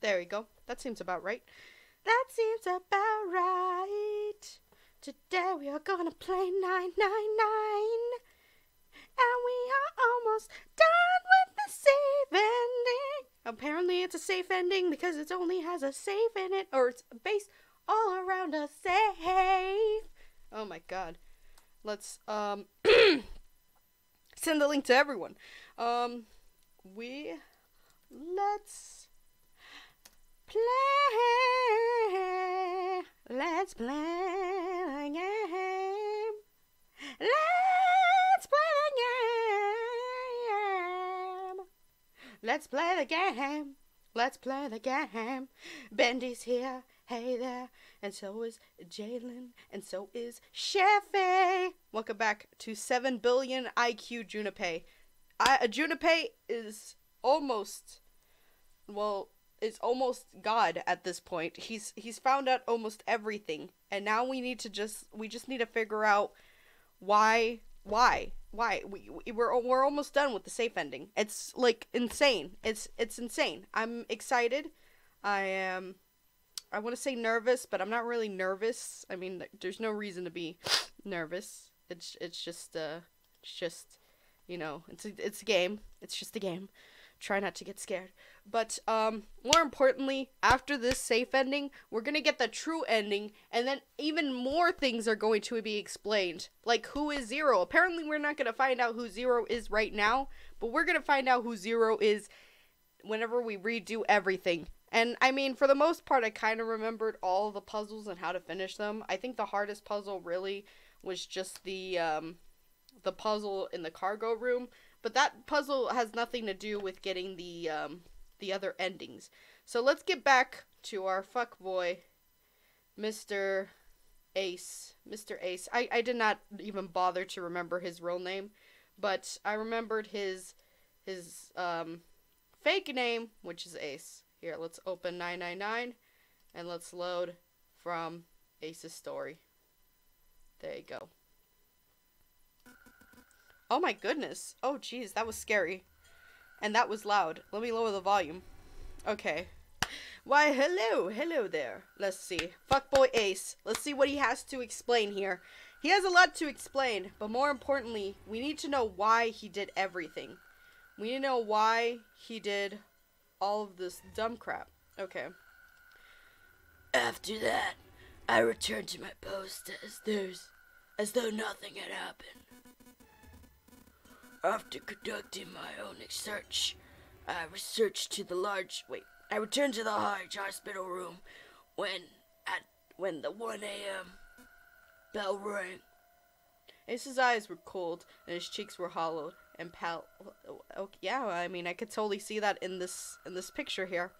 There we go. That seems about right. That seems about right. Today we are gonna play 999. And we are almost done with the safe ending. Apparently it's a safe ending because it only has a safe in it. Or it's based all around a safe. Oh my god. Let's, send the link to everyone. Let's play. Let's play a game. Let's play the game. Let's play the game. Let's play the game. Bendy's here. Hey there. And so is Jalen. And so is Chefy. Welcome back to 7 billion IQ Junipay. Junipay is almost, well, is almost God at this point. He's found out almost everything. And now we just need to figure out why we're almost done with the safe ending. It's like insane. It's insane. I'm excited. I want to say nervous, but I'm not really nervous. I mean, there's no reason to be nervous. It's just you know, it's a game. It's just a game. Try not to get scared. But more importantly, after this safe ending, we're going to get the true ending, and then even more things are going to be explained. Like, who is Zero? Apparently, we're not going to find out who Zero is right now, but we're going to find out who Zero is whenever we redo everything. And, I mean, for the most part, I kind of remembered all the puzzles and how to finish them. I think the hardest puzzle really was just the puzzle in the cargo room. But that puzzle has nothing to do with getting the other endings. So let's get back to our fuckboy, Mr. Ace. Mr. Ace. I did not even bother to remember his real name, but I remembered his fake name, which is Ace. Here, let's open 999, and let's load from Ace's story. There you go. Oh my goodness. Oh jeez, that was scary. And that was loud. Let me lower the volume. Okay. Why, hello there. Let's see. Fuckboy Ace. Let's see what he has to explain here. He has a lot to explain, but more importantly, we need to know why he did everything. We need to know why he did all of this dumb crap. Okay. After that, I returned to my post as though nothing had happened. After conducting my own search, I returned to the large hospital room when the 1 a.m. bell rang. Ace's eyes were cold and his cheeks were hollowed and pale. Oh, yeah, I mean, I could totally see that in this picture here.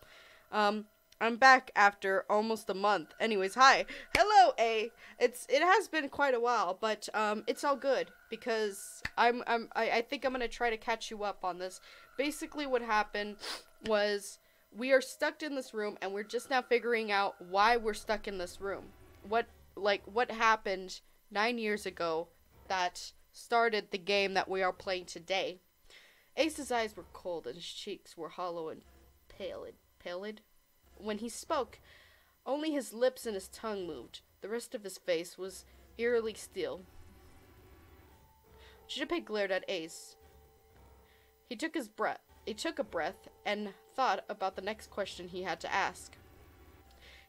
I'm back after almost a month. Anyways, hi. Hello, A. It has been quite a while, but it's all good because I think I'm going to try to catch you up on this. Basically what happened was we are stuck in this room and we're just now figuring out why we're stuck in this room. What happened 9 years ago that started the game that we are playing today. Ace's eyes were cold and his cheeks were hollow and pallid. When he spoke, only his lips and his tongue moved. The rest of his face was eerily still. Junpei glared at Ace. He took a breath and thought about the next question he had to ask.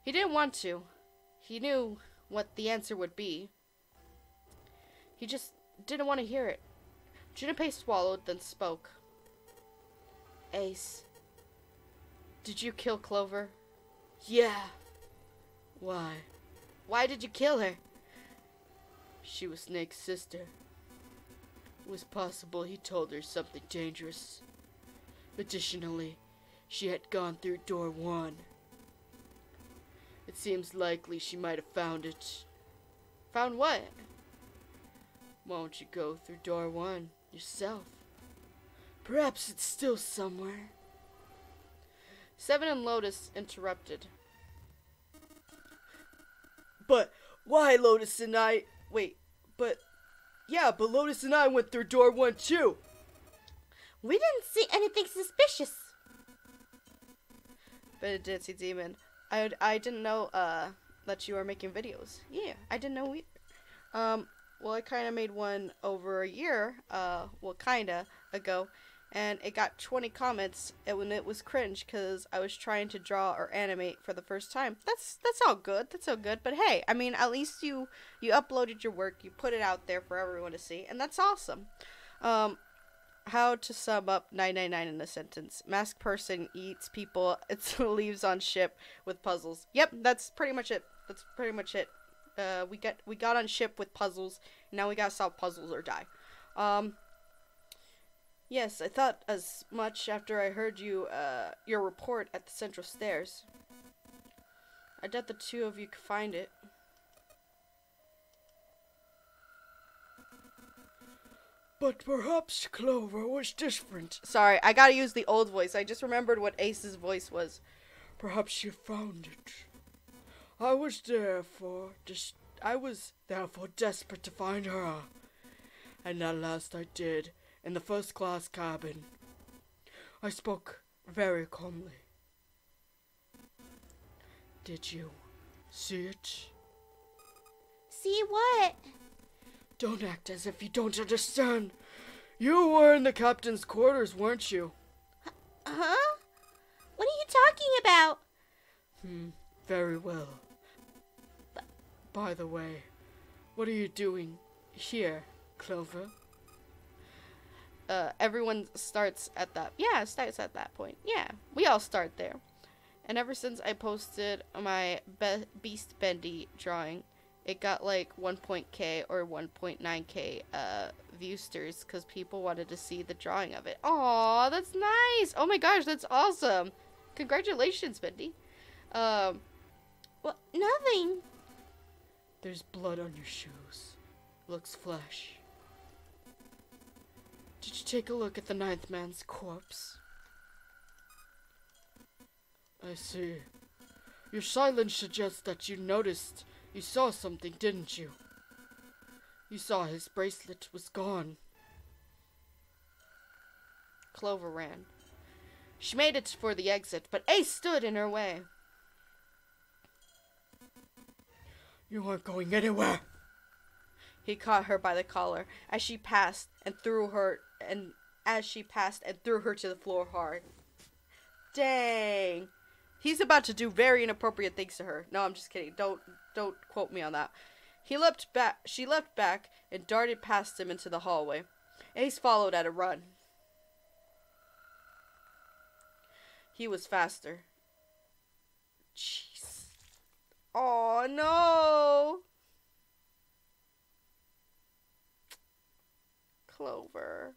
He didn't want to. He knew what the answer would be. He just didn't want to hear it. Junpei swallowed, then spoke. Ace, did you kill Clover? Yeah. Why? Why did you kill her? She was Snake's sister. It was possible he told her something dangerous. Additionally, she had gone through door 1. It seems likely she might have found it. Found what? Won't you go through door 1 yourself? Perhaps it's still somewhere. Seven and Lotus interrupted. But why Lotus and I... Wait, but... Yeah, but Lotus and I went through door 1 too. We didn't see anything suspicious. Been a Dancy Demon. I didn't know that you were making videos. Yeah, I didn't know either. Well, I kind of made one over a year, well, kinda ago, and it got 20 comments, and when it was cringe because I was trying to draw or animate for the first time. That's all good. That's all good. But hey, I mean, at least you uploaded your work, you put it out there for everyone to see, and that's awesome. How to sum up 999 in a sentence? Masked person eats people. It leaves on ship with puzzles. Yep, that's pretty much it. That's pretty much it. We got on ship with puzzles. Now we gotta solve puzzles or die. Yes, I thought as much after I heard your report at the central stairs. I doubt the two of you could find it. But perhaps Clover was different. Sorry, I gotta use the old voice. I just remembered what Ace's voice was. Perhaps she found it. I was therefore desperate to find her. And at last I did, in the first-class cabin. I spoke very calmly. Did you see it? See what? Don't act as if you don't understand. You were in the captain's quarters, weren't you? Huh? What are you talking about? Very well. By the way, what are you doing here, Clover? Everyone starts at that. Yeah, starts at that point. Yeah, we all start there. And ever since I posted my Beast Bendy drawing, it got like 1.k or 1.9k viewsters because people wanted to see the drawing of it. Aw, that's nice. Oh my gosh, that's awesome. Congratulations, Bendy. Well, nothing. There's blood on your shoes. Looks flesh. Did you take a look at the ninth man's corpse? I see. Your silence suggests that you saw something, didn't you? You saw his bracelet was gone. Clover ran. She made it for the exit, but Ace stood in her way. You aren't going anywhere. He caught her by the collar as she passed and threw her to the floor hard. Dang. He's about to do very inappropriate things to her. No, I'm just kidding. Don't quote me on that. She leapt back and darted past him into the hallway. Ace followed at a run. He was faster. Jeez. Oh no. Clover.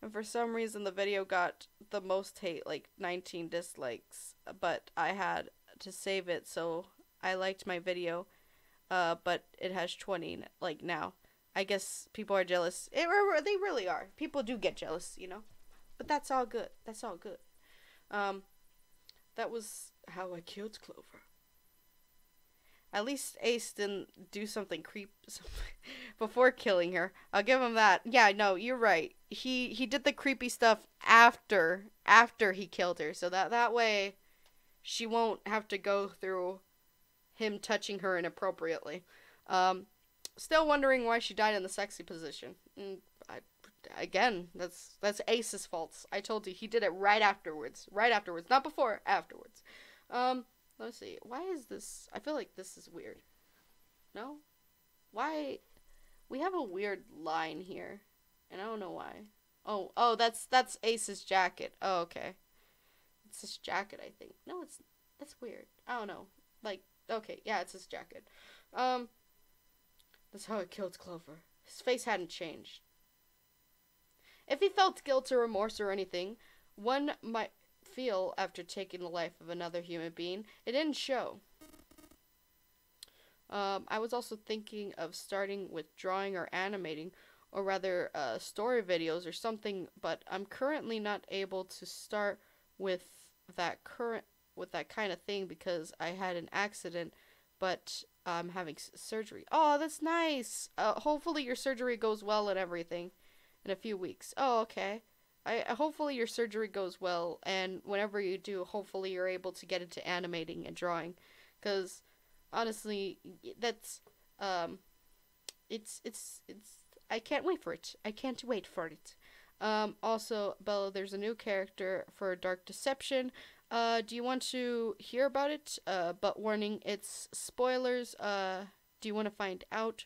And for some reason the video got the most hate, like 19 dislikes, but I had to save it, so I liked my video, but it has 20 like now. I guess people are jealous. They really are. People do get jealous, you know, but that's all good. That's all good. That was how I killed Clover. At least Ace didn't do something before killing her. I'll give him that. Yeah, no, you're right. He did the creepy stuff after he killed her, so that way she won't have to go through him touching her inappropriately. Still wondering why she died in the sexy position. Again, that's Ace's fault. I told you he did it right afterwards. Right afterwards, not before, afterwards. Let's see. Why is this? I feel like this is weird. No? Why? We have a weird line here. And I don't know why. Oh, that's Ace's jacket. Oh, okay. It's his jacket, I think. No, that's weird. I don't know. Like, okay, yeah, it's his jacket. That's how I killed Clover. His face hadn't changed. If he felt guilt or remorse or anything, one might feel after taking the life of another human being. It didn't show. I was also thinking of starting with drawing or animating, or rather story videos or something, but I'm currently not able to start with that kind of thing because I had an accident, but I'm having surgery. Oh, that's nice. Hopefully your surgery goes well and everything in a few weeks. Oh, okay. hopefully your surgery goes well, and whenever you do, hopefully you're able to get into animating and drawing, because honestly, that's it's I can't wait for it. I can't wait for it. Also, Bella, there's a new character for Dark Deception. Do you want to hear about it? But warning, it's spoilers. Do you want to find out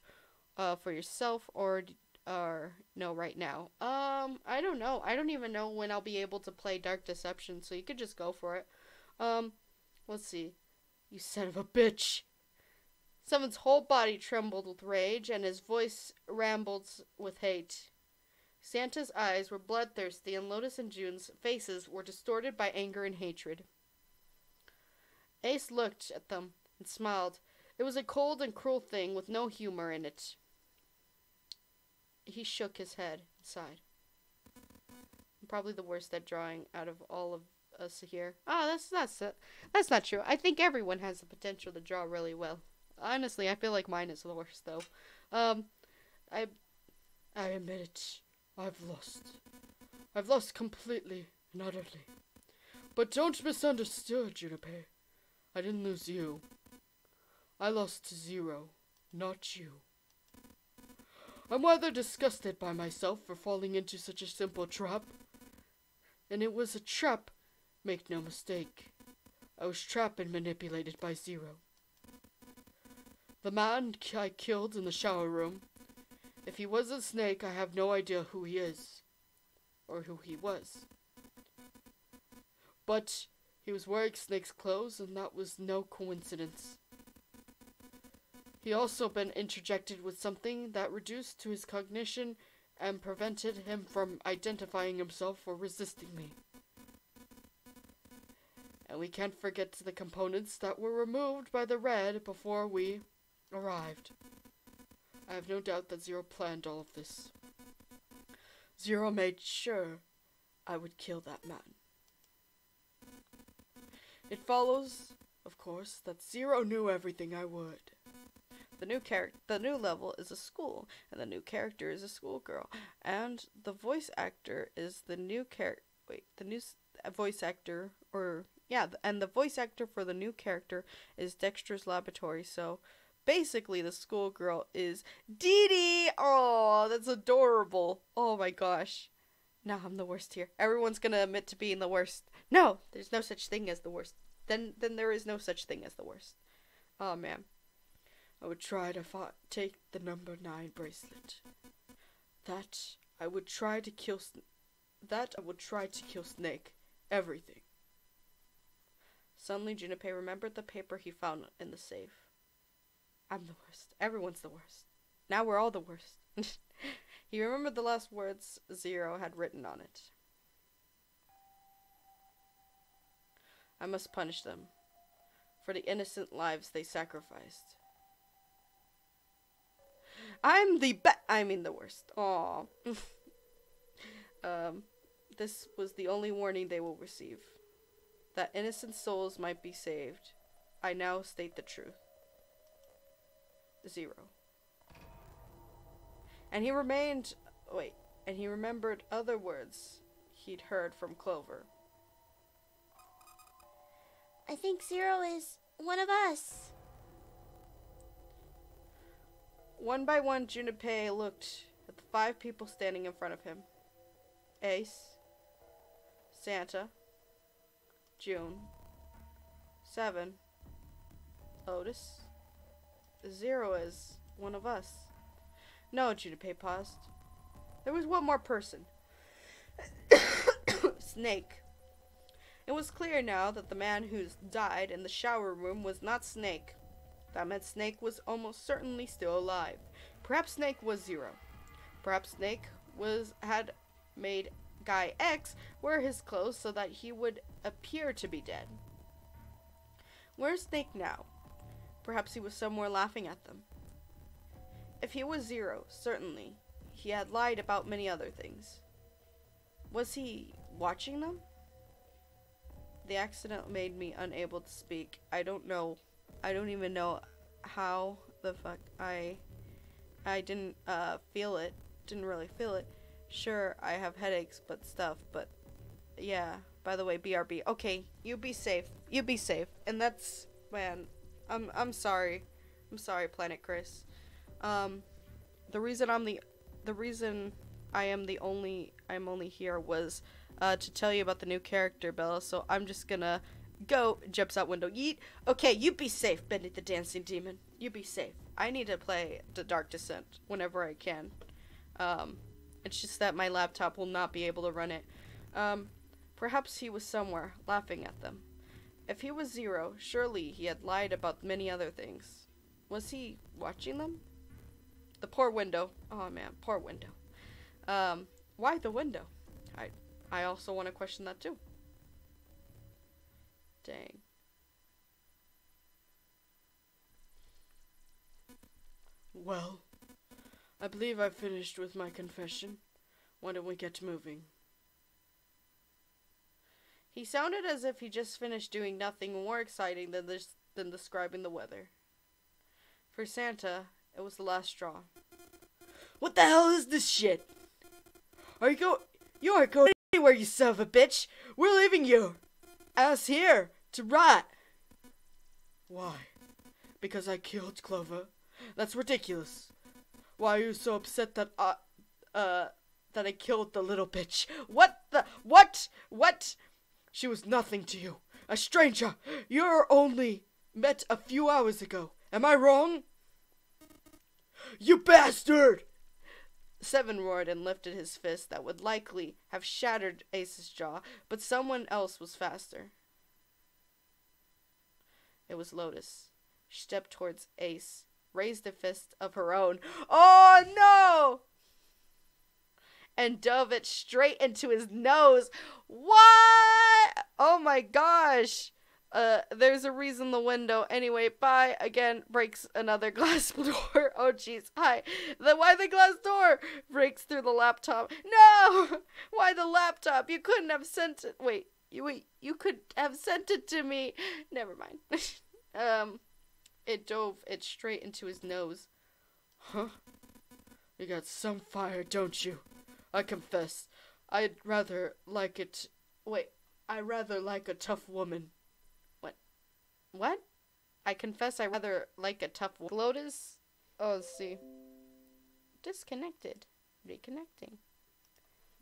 for yourself, or no right now? I don't know. I don't even know when I'll be able to play Dark Deception, so you could just go for it. Let's see. You son of a bitch. Someone's whole body trembled with rage, and his voice rambled with hate. Santa's eyes were bloodthirsty, and Lotus and June's faces were distorted by anger and hatred. Ace looked at them and smiled. It was a cold and cruel thing with no humor in it. He shook his head and sighed. I'm probably the worst at drawing out of all of us here. Oh, that's not true. I think everyone has the potential to draw really well. Honestly, I feel like mine is the worst, though. I admit it. I've lost completely and utterly. But don't misunderstand, Juniper. I didn't lose you. I lost to Zero, not you. I'm rather disgusted by myself for falling into such a simple trap. And it was a trap, make no mistake. I was trapped and manipulated by Zero. The man I killed in the shower room, if he was a snake, I have no idea who he is, or who he was. But he was wearing snake's clothes, and that was no coincidence. He also been interjected with something that reduced to his cognition and prevented him from identifying himself or resisting me. And we can't forget the components that were removed by the red before we arrived. I have no doubt that Zero planned all of this. Zero made sure I would kill that man. It follows, of course, that Zero knew everything I would. The new level is a school, and the new character is a schoolgirl, and the voice actor is the new voice actor, and the voice actor for the new character is Dexter's Laboratory, so basically the schoolgirl is Dee Dee! Oh, that's adorable. Oh my gosh. No, I'm the worst here. Everyone's gonna admit to being the worst. No, there's no such thing as the worst. Then there is no such thing as the worst. Oh man. I would try to take the number 9 bracelet. I would try to kill Snake. Everything. Suddenly Junpei remembered the paper he found in the safe. I'm the worst. Everyone's the worst. Now we're all the worst. He remembered the last words Zero had written on it. I must punish them for the innocent lives they sacrificed. I'm the worst. Aw. This was the only warning they will receive. That innocent souls might be saved. I now state the truth. Zero. And he remembered other words he'd heard from Clover. I think Zero is one of us. One by one, Junpei looked at the 5 people standing in front of him. Ace, Santa, June, 7, Lotus, Zero is one of us. No, Junpei paused. There was one more person. Snake. It was clear now that the man who died in the shower room was not Snake. That meant Snake was almost certainly still alive. Perhaps Snake was Zero. Perhaps Snake had made Guy X wear his clothes so that he would appear to be dead. Where's Snake now? Perhaps he was somewhere laughing at them. If he was Zero, certainly, he had lied about many other things. Was he watching them? The accident made me unable to speak. I don't even know how the fuck I didn't feel it. Didn't really feel it. Sure, I have headaches, but stuff, but yeah. By the way, BRB. Okay, you be safe. You be safe. And that's, man, I'm sorry. I'm sorry, Planet Chris. The reason I'm only here was to tell you about the new character, Bella. So I'm just gonna go. Jumps out window. Yeet. Okay, you be safe, Bendy the Dancing Demon. You be safe. I need to play The Dark Descent whenever I can. It's just that my laptop will not be able to run it. Perhaps he was somewhere, laughing at them. If he was Zero, surely he had lied about many other things. Was he watching them? The poor window. Oh man, poor window. Why the window? I also want to question that too. Dang. Well, I believe I've finished with my confession. Why don't we get moving? He sounded as if he just finished doing nothing more exciting than describing the weather. For Santa, it was the last straw. What the hell is this shit? You aren't going anywhere, you son of a bitch. We're leaving you. Us here to rot. Why? Because I killed Clover? That's ridiculous. Why are you so upset that I killed the little bitch? What? She was nothing to you. A stranger. You're only met a few hours ago. Am I wrong? You bastard! Seven roared and lifted his fist that would likely have shattered Ace's jaw, but someone else was faster. It was Lotus. She stepped towards Ace, raised a fist of her own. Oh no! And dove it straight into his nose. What? Oh my gosh. There's a reason the window. Anyway, bye. Again, breaks another glass door. Oh jeez. Hi. Why the glass door? Breaks through the laptop. No! Why the laptop? You couldn't have sent it. Wait, you could have sent it to me. Never mind. It dove it straight into his nose. Huh? You got some fire, don't you? I confess, I'd rather like it. Wait, I rather like a tough woman. What? I confess I rather like a tough Lotus? Oh, let's see. Disconnected. Reconnecting.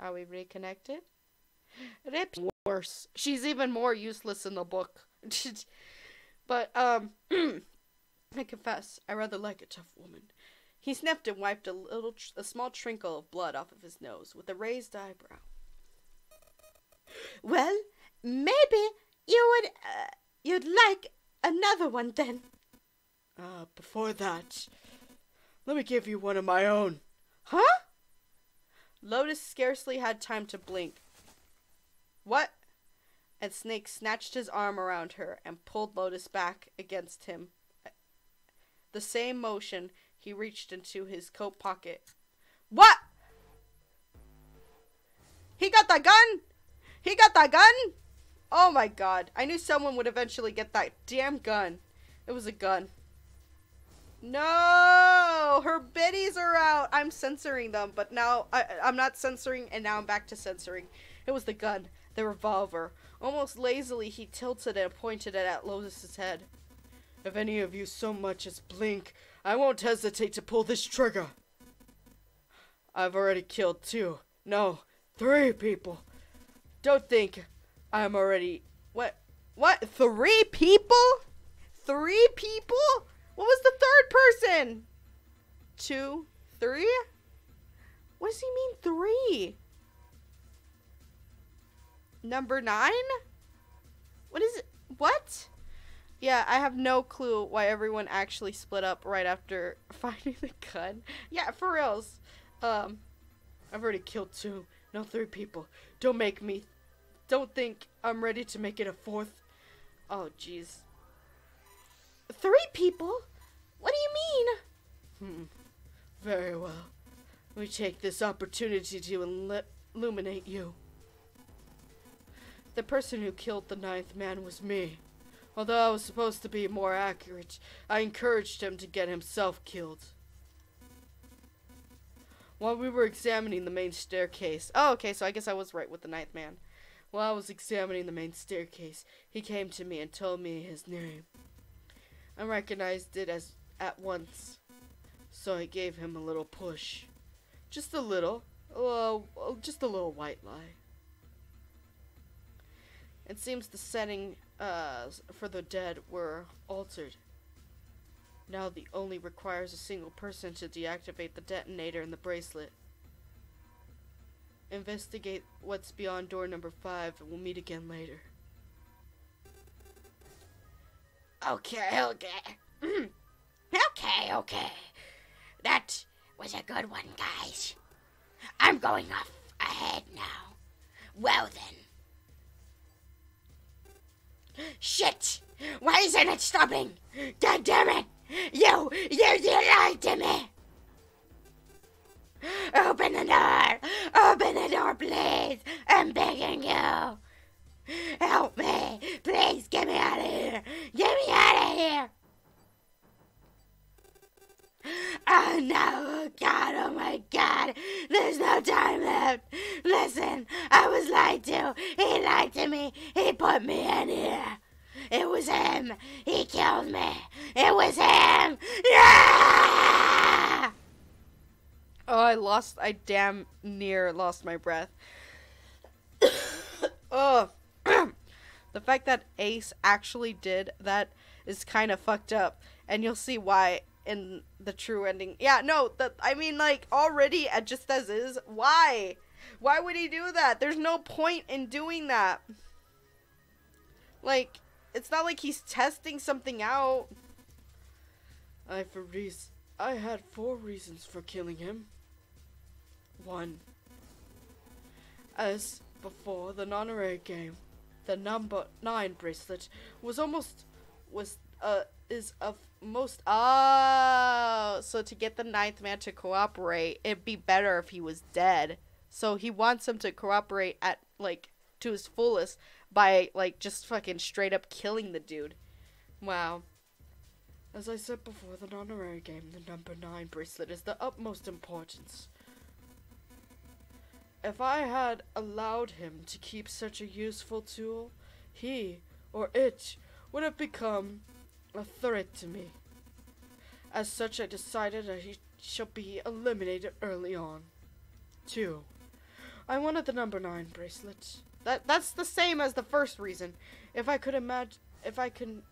Are we reconnected? Rip. Worse. She's even more useless in the book. But, I confess, I rather like a tough woman. He sniffed and wiped a small trickle of blood off of his nose with a raised eyebrow. Well, maybe you'd like another one then. Before that, let me give you one of my own. Huh? Lotus scarcely had time to blink. What? And Snake snatched his arm around her and pulled Lotus back against him. The same motion, he reached into his coat pocket. What? He got that gun? He got that gun? Oh my god. I knew someone would eventually get that damn gun. It was a gun. No! Her biddies are out. I'm censoring them, but now I'm not censoring, and now I'm back to censoring. It was the gun. The revolver. Almost lazily, he tilted it and pointed it at Lotus's head. If any of you so much as blink, I won't hesitate to pull this trigger. I've already killed 2. No, 3 people. Don't think I'm already... What? 3 people? 3 people? What was the third person? 2, 3? What does he mean 3? Number 9? What is it? What? Yeah, I have no clue why everyone actually split up right after finding the gun. Yeah, for reals. I've already killed 2, no 3 people. Don't think I'm ready to make it a 4th. Oh, jeez. 3 people? What do you mean? Very well. We take this opportunity to illuminate you. The person who killed the 9th man was me. Although I was supposed to be more accurate, I encouraged him to get himself killed. While we were examining the main staircase. Oh, okay, so I guess I was right with the ninth man. While I was examining the main staircase, he came to me and told me his name. I recognized it as at once, so I gave him a little push. Just a little. Just a little white lie. It seems the setting for the dead were altered. Now the only requires a single person to deactivate the detonator in the bracelet. Investigate what's beyond door number 5 and we'll meet again later. Okay. Okay. That was a good one, guys. I'm going off ahead now. Well then. Shit! Why isn't it stopping? God damn it! You did lie to me! Open the door! Open the door, please! I'm begging you! Help me! Please get me out of here! Get me out of here! Oh no! God, oh my God! There's no time left! Listen, I was lied to! He lied to me! He put me in here! It was him! He killed me! It was him! Yeah! Oh, I damn near lost my breath. Oh. The fact that Ace actually did that is kind of fucked up. And you'll see why in the true ending. Yeah, no, I mean, like, already, just as is, why? Why would he do that? There's no point in doing that. Like, it's not like he's testing something out. I had 4 reasons for killing him. 1. As before the non-array game, the number 9 bracelet is of most. Oh, so to get the ninth man to cooperate, it'd be better if he was dead. So he wants him to cooperate at, like, to his fullest by, like, just fucking straight up killing the dude. Wow. As I said before, the non-array game, the number 9 bracelet is the utmost importance. If I had allowed him to keep such a useful tool, he, or it, would have become a threat to me. As such, I decided that he shall be eliminated early on. 2. I wanted the number 9 bracelet. That's the same as the first reason. If I could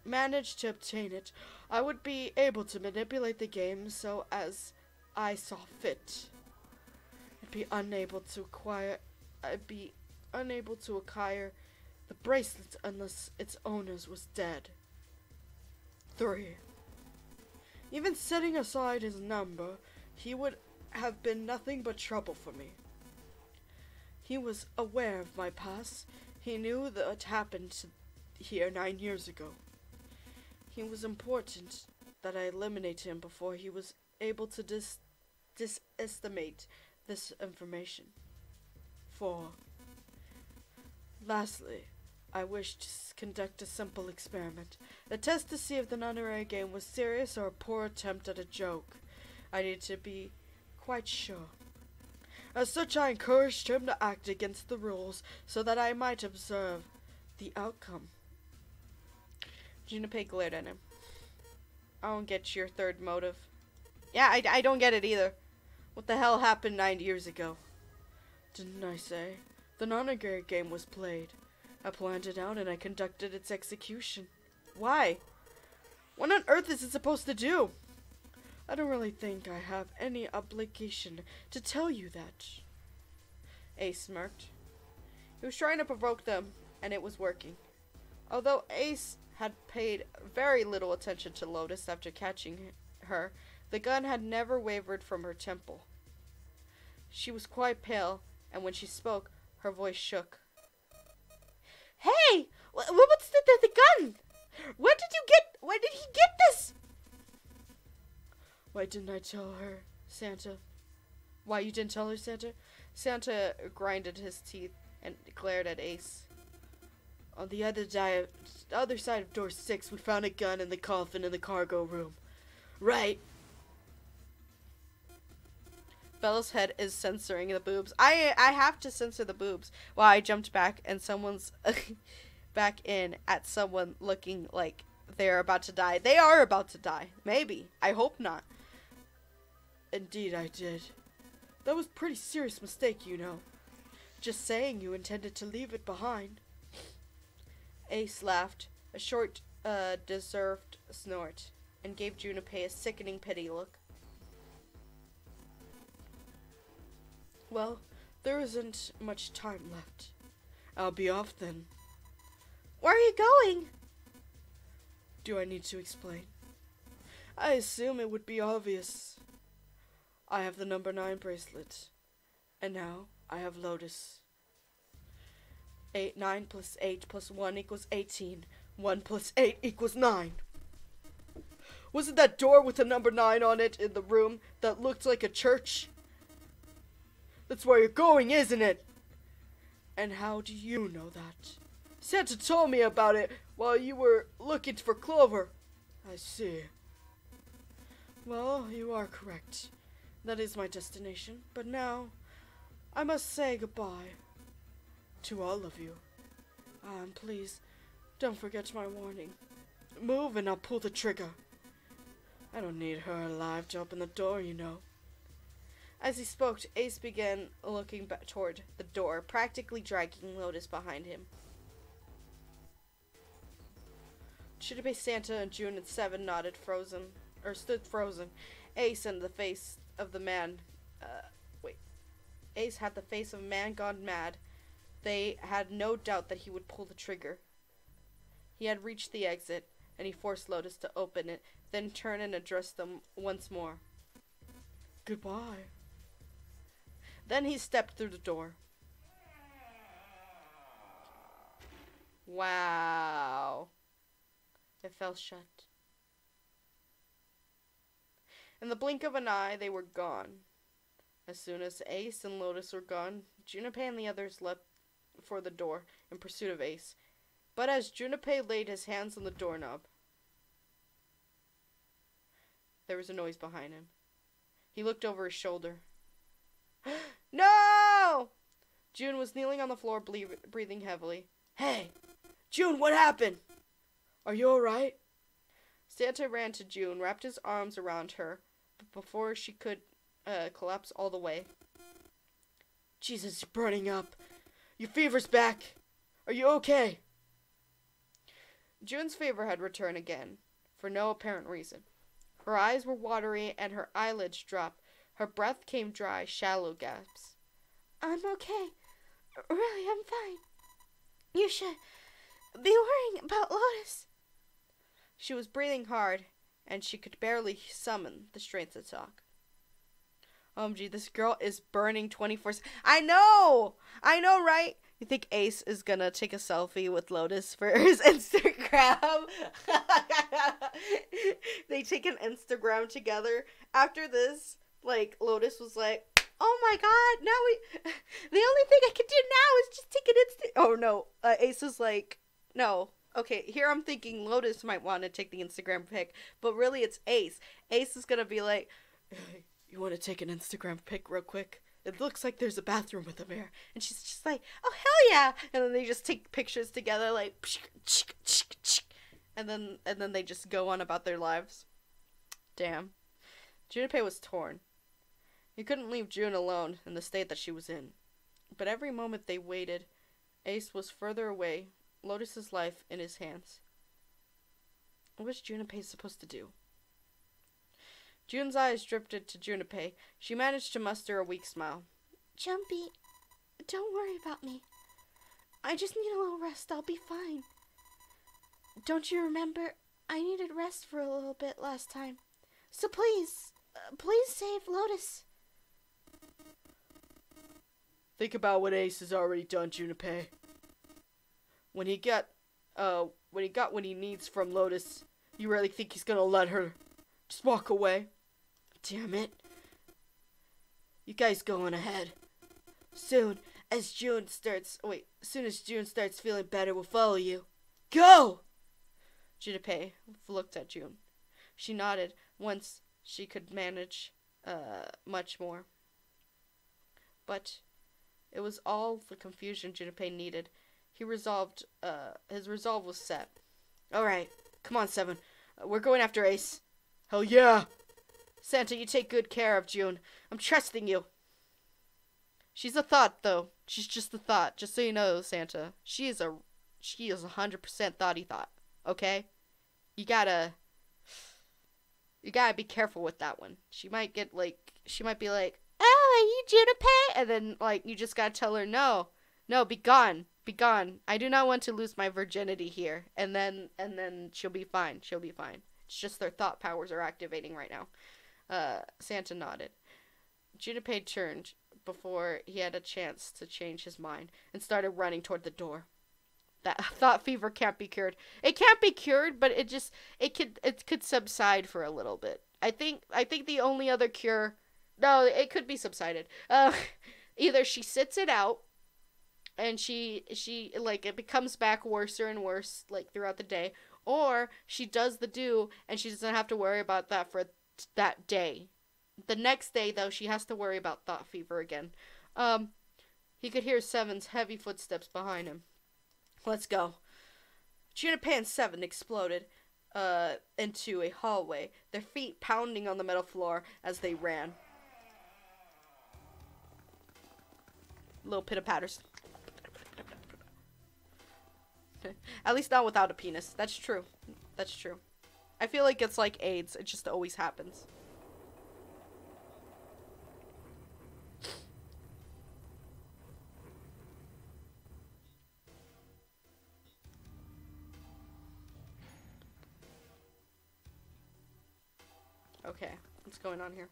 manage to obtain it, I would be able to manipulate the game so as I saw fit. I'd be unable to acquire the bracelet unless its owner was dead. 3. Even setting aside his number, he would have been nothing but trouble for me. He was aware of my past. He knew that it happened here 9 years ago. He was important that I eliminate him before he was able to disestimate this information. 4. Lastly, I wished to conduct a simple experiment. A test to see if the non-array game was serious or a poor attempt at a joke. I needed to be quite sure. As such, I encouraged him to act against the rules so that I might observe the outcome. Junipero glared at him. I don't get your third motive. Yeah, I don't get it either. What the hell happened 9 years ago? Didn't I say? The non-array game was played. I planned it out and I conducted its execution. Why? What on earth is it supposed to do? I don't really think I have any obligation to tell you that. Ace smirked. He was trying to provoke them, and it was working. Although Ace had paid very little attention to Lotus after catching her, the gun had never wavered from her temple. She was quite pale, and when she spoke, her voice shook. Hey! What's the gun? Where did he get this? Why didn't I tell her, Santa? Why you didn't tell her, Santa? Santa grinded his teeth and glared at Ace. On the other side of door 6, we found a gun in the coffin in the cargo room. Right. Bella's head is censoring the boobs. I have to censor the boobs. While I jumped back and someone's back in at someone looking like they're about to die. They are about to die. Maybe. I hope not. Indeed I did. That was a pretty serious mistake, you know. Just saying you intended to leave it behind. Ace laughed, a short, deserved snort, and gave Junipei a sickening pity look. Well, there isn't much time left. I'll be off then. Where are you going? Do I need to explain? I assume it would be obvious. I have the number 9 bracelet. And now I have Lotus. 9 plus 8 plus 1 equals 18. 1 plus 8 equals 9. Was it that door with the number 9 on it in the room that looked like a church? That's where you're going, isn't it? And how do you know that? Santa told me about it while you were looking for Clover. I see. Well, you are correct. That is my destination. But now, I must say goodbye to all of you. And please, don't forget my warning. Move and I'll pull the trigger. I don't need her alive to open the door, you know. As he spoke, Ace began looking back toward the door, practically dragging Lotus behind him. Junipei, Santa, and June and Seven stood frozen. Ace and the face of the man, Ace had the face of a man gone mad. They had no doubt that he would pull the trigger. He had reached the exit, and he forced Lotus to open it, then turn and address them once more. Goodbye. Then he stepped through the door. Wow. It fell shut. In the blink of an eye, they were gone. As soon as Ace and Lotus were gone, Junipei and the others leapt for the door in pursuit of Ace. But as Junipei laid his hands on the doorknob, there was a noise behind him. He looked over his shoulder. No! June was kneeling on the floor, breathing heavily. Hey! June, what happened? Are you alright? Santa ran to June, wrapped his arms around her, but before she could collapse all the way. Jesus, you're burning up. Your fever's back. Are you okay? June's fever had returned again, for no apparent reason. Her eyes were watery and her eyelids dropped. Her breath came dry, shallow gasps. I'm okay. Really, I'm fine. You should be worrying about Lotus. She was breathing hard, and she could barely summon the strength to talk. OMG, this girl is burning 24/7. I know, right? You think Ace is gonna take a selfie with Lotus for his Instagram? They take an Instagram together. After this, like, Lotus was like, oh my god, now the only thing I can do now is just take an Oh no, Ace is like, no. Okay, here I'm thinking Lotus might want to take the Instagram pic, but really it's Ace. Ace is gonna be like, hey, you want to take an Instagram pic real quick? It looks like there's a bathroom with a mirror. And she's just like, oh hell yeah! And then they just take pictures together, like, and then they just go on about their lives. Damn. Junipei was torn. He couldn't leave June alone in the state that she was in. But every moment they waited, Ace was further away, Lotus's life in his hands. What was Junipei supposed to do? June's eyes drifted to Junipei. She managed to muster a weak smile. Jumpy, don't worry about me. I just need a little rest. I'll be fine. Don't you remember? I needed rest for a little bit last time. So please save Lotus. Think about what Ace has already done, Junipei. When he got what he needs from Lotus, you really think he's gonna let her just walk away? Damn it. You guys go on ahead. Soon as June starts feeling better, we'll follow you. Go! Junipei looked at June. She nodded once she could manage much more. But it was all the confusion Junpei needed. His resolve was set. Alright, come on, Seven. We're going after Ace. Hell yeah! Santa, you take good care of June. I'm trusting you. She's a thought, though. She's just a thought. Just so you know, Santa. She is 100% thoughty thought. Okay? You gotta be careful with that one. She might be like, oh, are you Junpei? And then, like, you just gotta tell her, no, be gone. Be gone. I do not want to lose my virginity here. And then she'll be fine. She'll be fine. It's just their thought powers are activating right now. Santa nodded. Junpei turned before he had a chance to change his mind and started running toward the door. That thought fever can't be cured. It can't be cured, but it could subside for a little bit. I think the only other cure, no, it could be subsided. Either she sits it out and she like it becomes back worse and worse like throughout the day, or she does the do and she doesn't have to worry about that for that day. The next day, though, she has to worry about thought fever again. He could hear Seven's heavy footsteps behind him. Let's go. Junpei and Seven exploded into a hallway, their feet pounding on the metal floor as they ran. Little pitter-patters. At least not without a penis. That's true. That's true. I feel like it's like AIDS. It just always happens. Okay, what's going on here?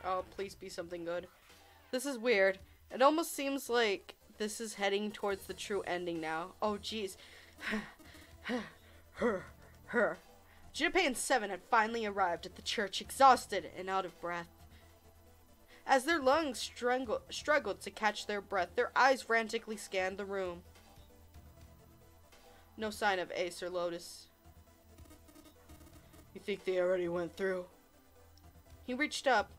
Oh, please be something good. This is weird. It almost seems like this is heading towards the true ending now. Oh, jeez. Junpei and Seven had finally arrived at the church, exhausted and out of breath. As their lungs struggled to catch their breath, their eyes frantically scanned the room. No sign of Ace or Lotus. You think they already went through? He reached up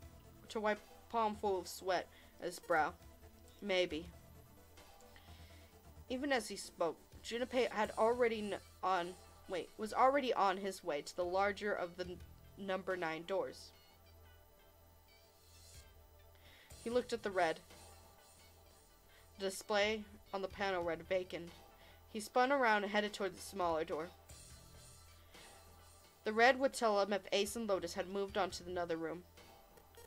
to wipe a palm full of sweat at his brow. Maybe. Even as he spoke, Junpei was already on his way to the larger of the number 9 doors. He looked at the red. The display on the panel read vacant. He spun around and headed toward the smaller door. The red would tell him if Ace and Lotus had moved on to another room.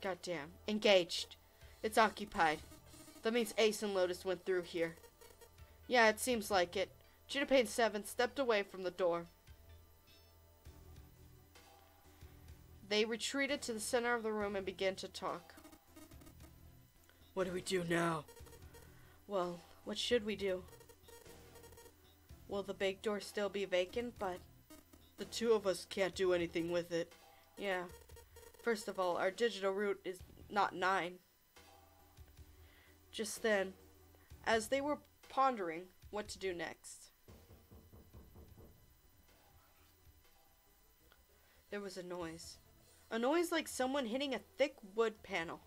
Goddamn. Engaged. It's occupied. That means Ace and Lotus went through here. Yeah, it seems like it. Junpei and Seven stepped away from the door. They retreated to the center of the room and began to talk. What do we do now? Well, what should we do? Will the big door still be vacant, but the two of us can't do anything with it. Yeah. First of all, our digital route is not 9. Just then, as they were pondering what to do next, there was a noise. A noise like someone hitting a thick wood panel.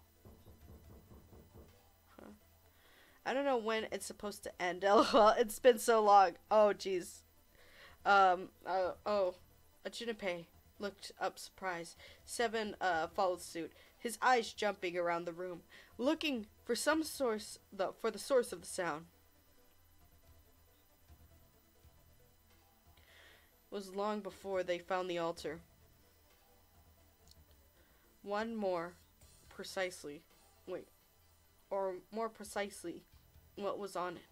I don't know when it's supposed to end. LOL, it's been so long. Oh, jeez. Junpei looked up surprised. Seven, followed suit, his eyes jumping around the room, looking for the source of the sound. It was long before they found the altar. More precisely, what was on it.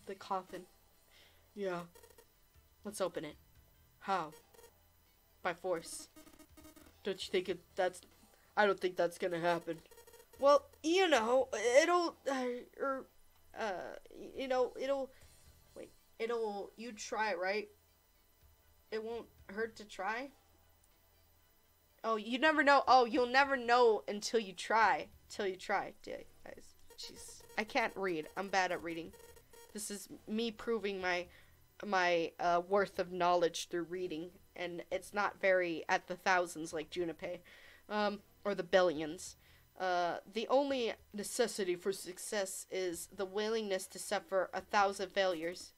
The coffin. Yeah. Let's open it. How? By force. Don't you think I don't think that's gonna happen. Well, it'll you'd try, right? It won't hurt to try? Oh, you never know. Oh, you'll never know until you try. Guys. Jeez. I can't read. I'm bad at reading. This is me proving my my worth of knowledge through reading, and it's not very at the thousands like Junpei, or the billions. The only necessity for success is the willingness to suffer 1,000 failures.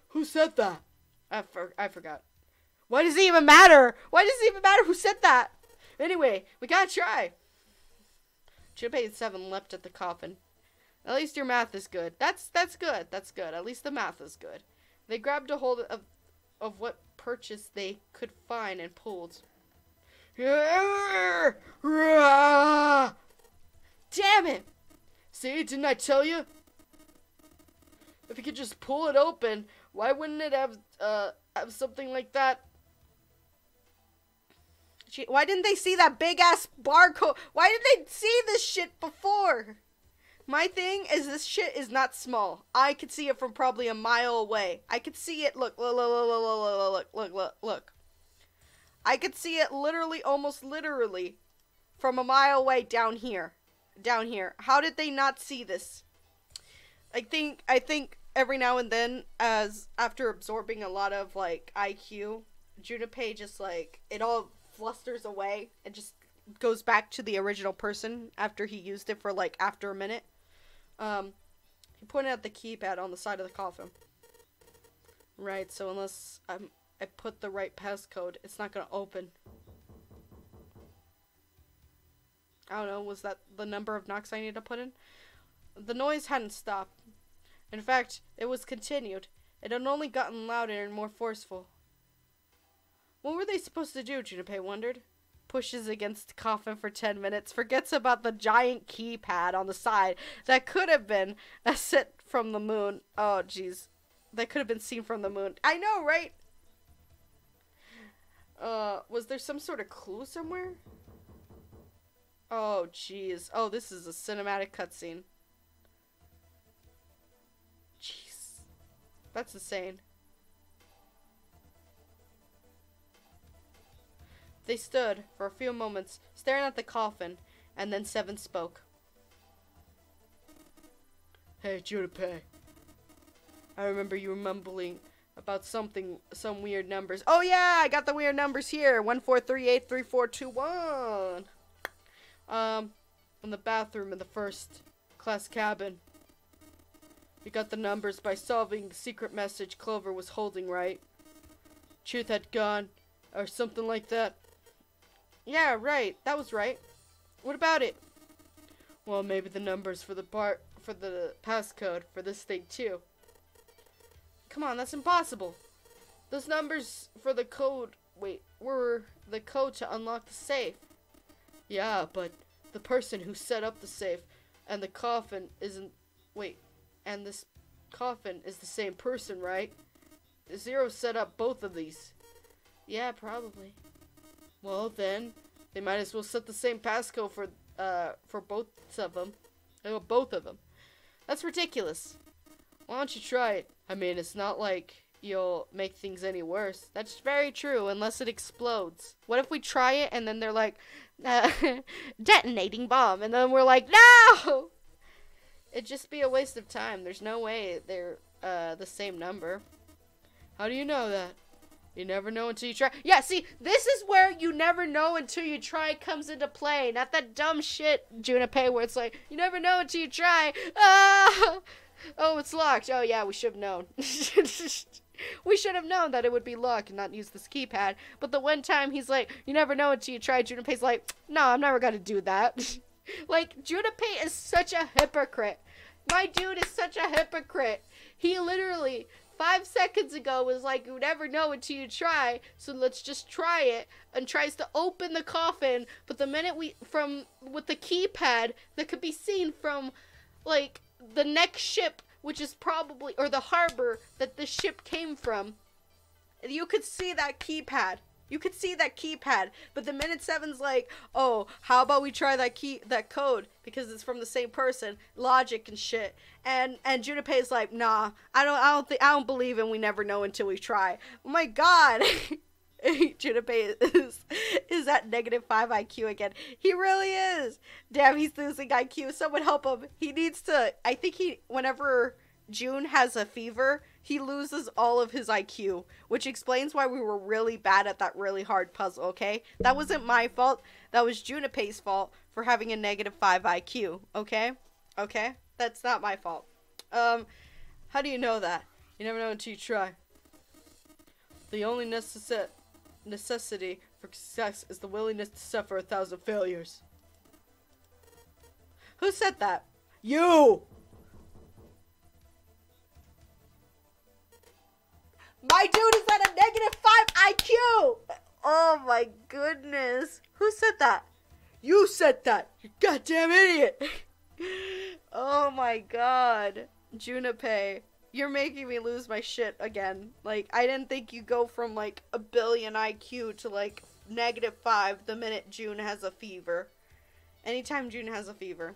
Who said that? I forgot. Why does it even matter? Why does it even matter who said that? Anyway, we gotta try. Junpei 7 leapt at the coffin. At least your math is good. That's good. That's good. At least the math is good. They grabbed a hold of what purchase they could find and pulled. Damn it! See, didn't I tell you? If you could just pull it open, why wouldn't it have something like that? Why didn't they see that big ass barcode? Why did they see this shit before? My thing is this shit is not small. I could see it from probably a mile away. I could see it. Look. I could see it literally, almost literally, from a mile away down here. Down here. How did they not see this? I think every now and then, as after absorbing a lot of like IQ, Junpei just like it all flusters away and just goes back to the original person after he used it for like after a minute. He pointed at the keypad on the side of the coffin. Right, so unless I put the right passcode, it's not gonna open. I don't know, was that the number of knocks I need to put in? The noise hadn't stopped. In fact, it was continued. It had only gotten louder and more forceful. What were they supposed to do, Junpei wondered. Pushes against the coffin for 10 minutes, forgets about the giant keypad on the side that could have been a set from the moon. Oh, jeez. That could have been seen from the moon. I know, right? Was there some sort of clue somewhere? Oh, jeez. Oh, this is a cinematic cutscene. Jeez. That's insane. They stood for a few moments, staring at the coffin, and then Seven spoke. Hey, Junpei. I remember you were mumbling about some weird numbers. Oh yeah, I got the weird numbers here. 14383421. In the bathroom in the first class cabin. You got the numbers by solving the secret message Clover was holding, right? Truth had gone, or something like that. Yeah, right. That was right. What about it? Well, maybe the numbers for the passcode for this thing too. Come on, that's impossible. Those numbers for the code, were the code to unlock the safe. Yeah, but the person who set up the safe and the coffin and this coffin is the same person, right? Zero set up both of these. Yeah, probably. Well, then, they might as well set the same passcode for both of them. Both of them. That's ridiculous. Why don't you try it? I mean, it's not like you'll make things any worse. That's very true, unless it explodes. What if we try it and then they're like, detonating bomb, and then we're like, no! It'd just be a waste of time. There's no way they're the same number. How do you know that? You never know until you try. Yeah, see, this is where you never know until you try comes into play. Not that dumb shit, Junpei, where it's like, you never know until you try. Ah! Oh, it's locked. Oh, yeah, we should have known. We should have known that it would be locked and not use this keypad. But the one time he's like, you never know until you try, Junpei's like, no, I'm never going to do that. Like, Junpei is such a hypocrite. My dude is such a hypocrite. He literally 5 seconds ago was like, you never know until you try, so let's just try it, and tries to open the coffin, but the minute with the keypad that could be seen from, like, the next ship, which is probably, or the harbor that the ship came from, you could see that keypad. You could see that keypad, but the minute Seven's like, oh, how about we try that code, because it's from the same person, logic and shit, and Junpei's like, nah, I don't believe in we never know until we try. Oh my god. Junpei is at -5 IQ again. He really is. Damn, he's losing IQ. Someone help him. He needs to, I think whenever June has a fever, he loses all of his IQ, which explains why we were really bad at that really hard puzzle, okay? That wasn't my fault. That was Junipei's fault for having a -5 IQ, okay? Okay? That's not my fault. How do you know that? You never know until you try. The only necessity for success is the willingness to suffer 1,000 failures. Who said that? You! My dude is at a -5 IQ! Oh my goodness. Who said that? You said that! You goddamn idiot! Oh my god. Junipei, you're making me lose my shit again. Like, I didn't think you go from like a billion IQ to like -5 the minute June has a fever. Anytime June has a fever.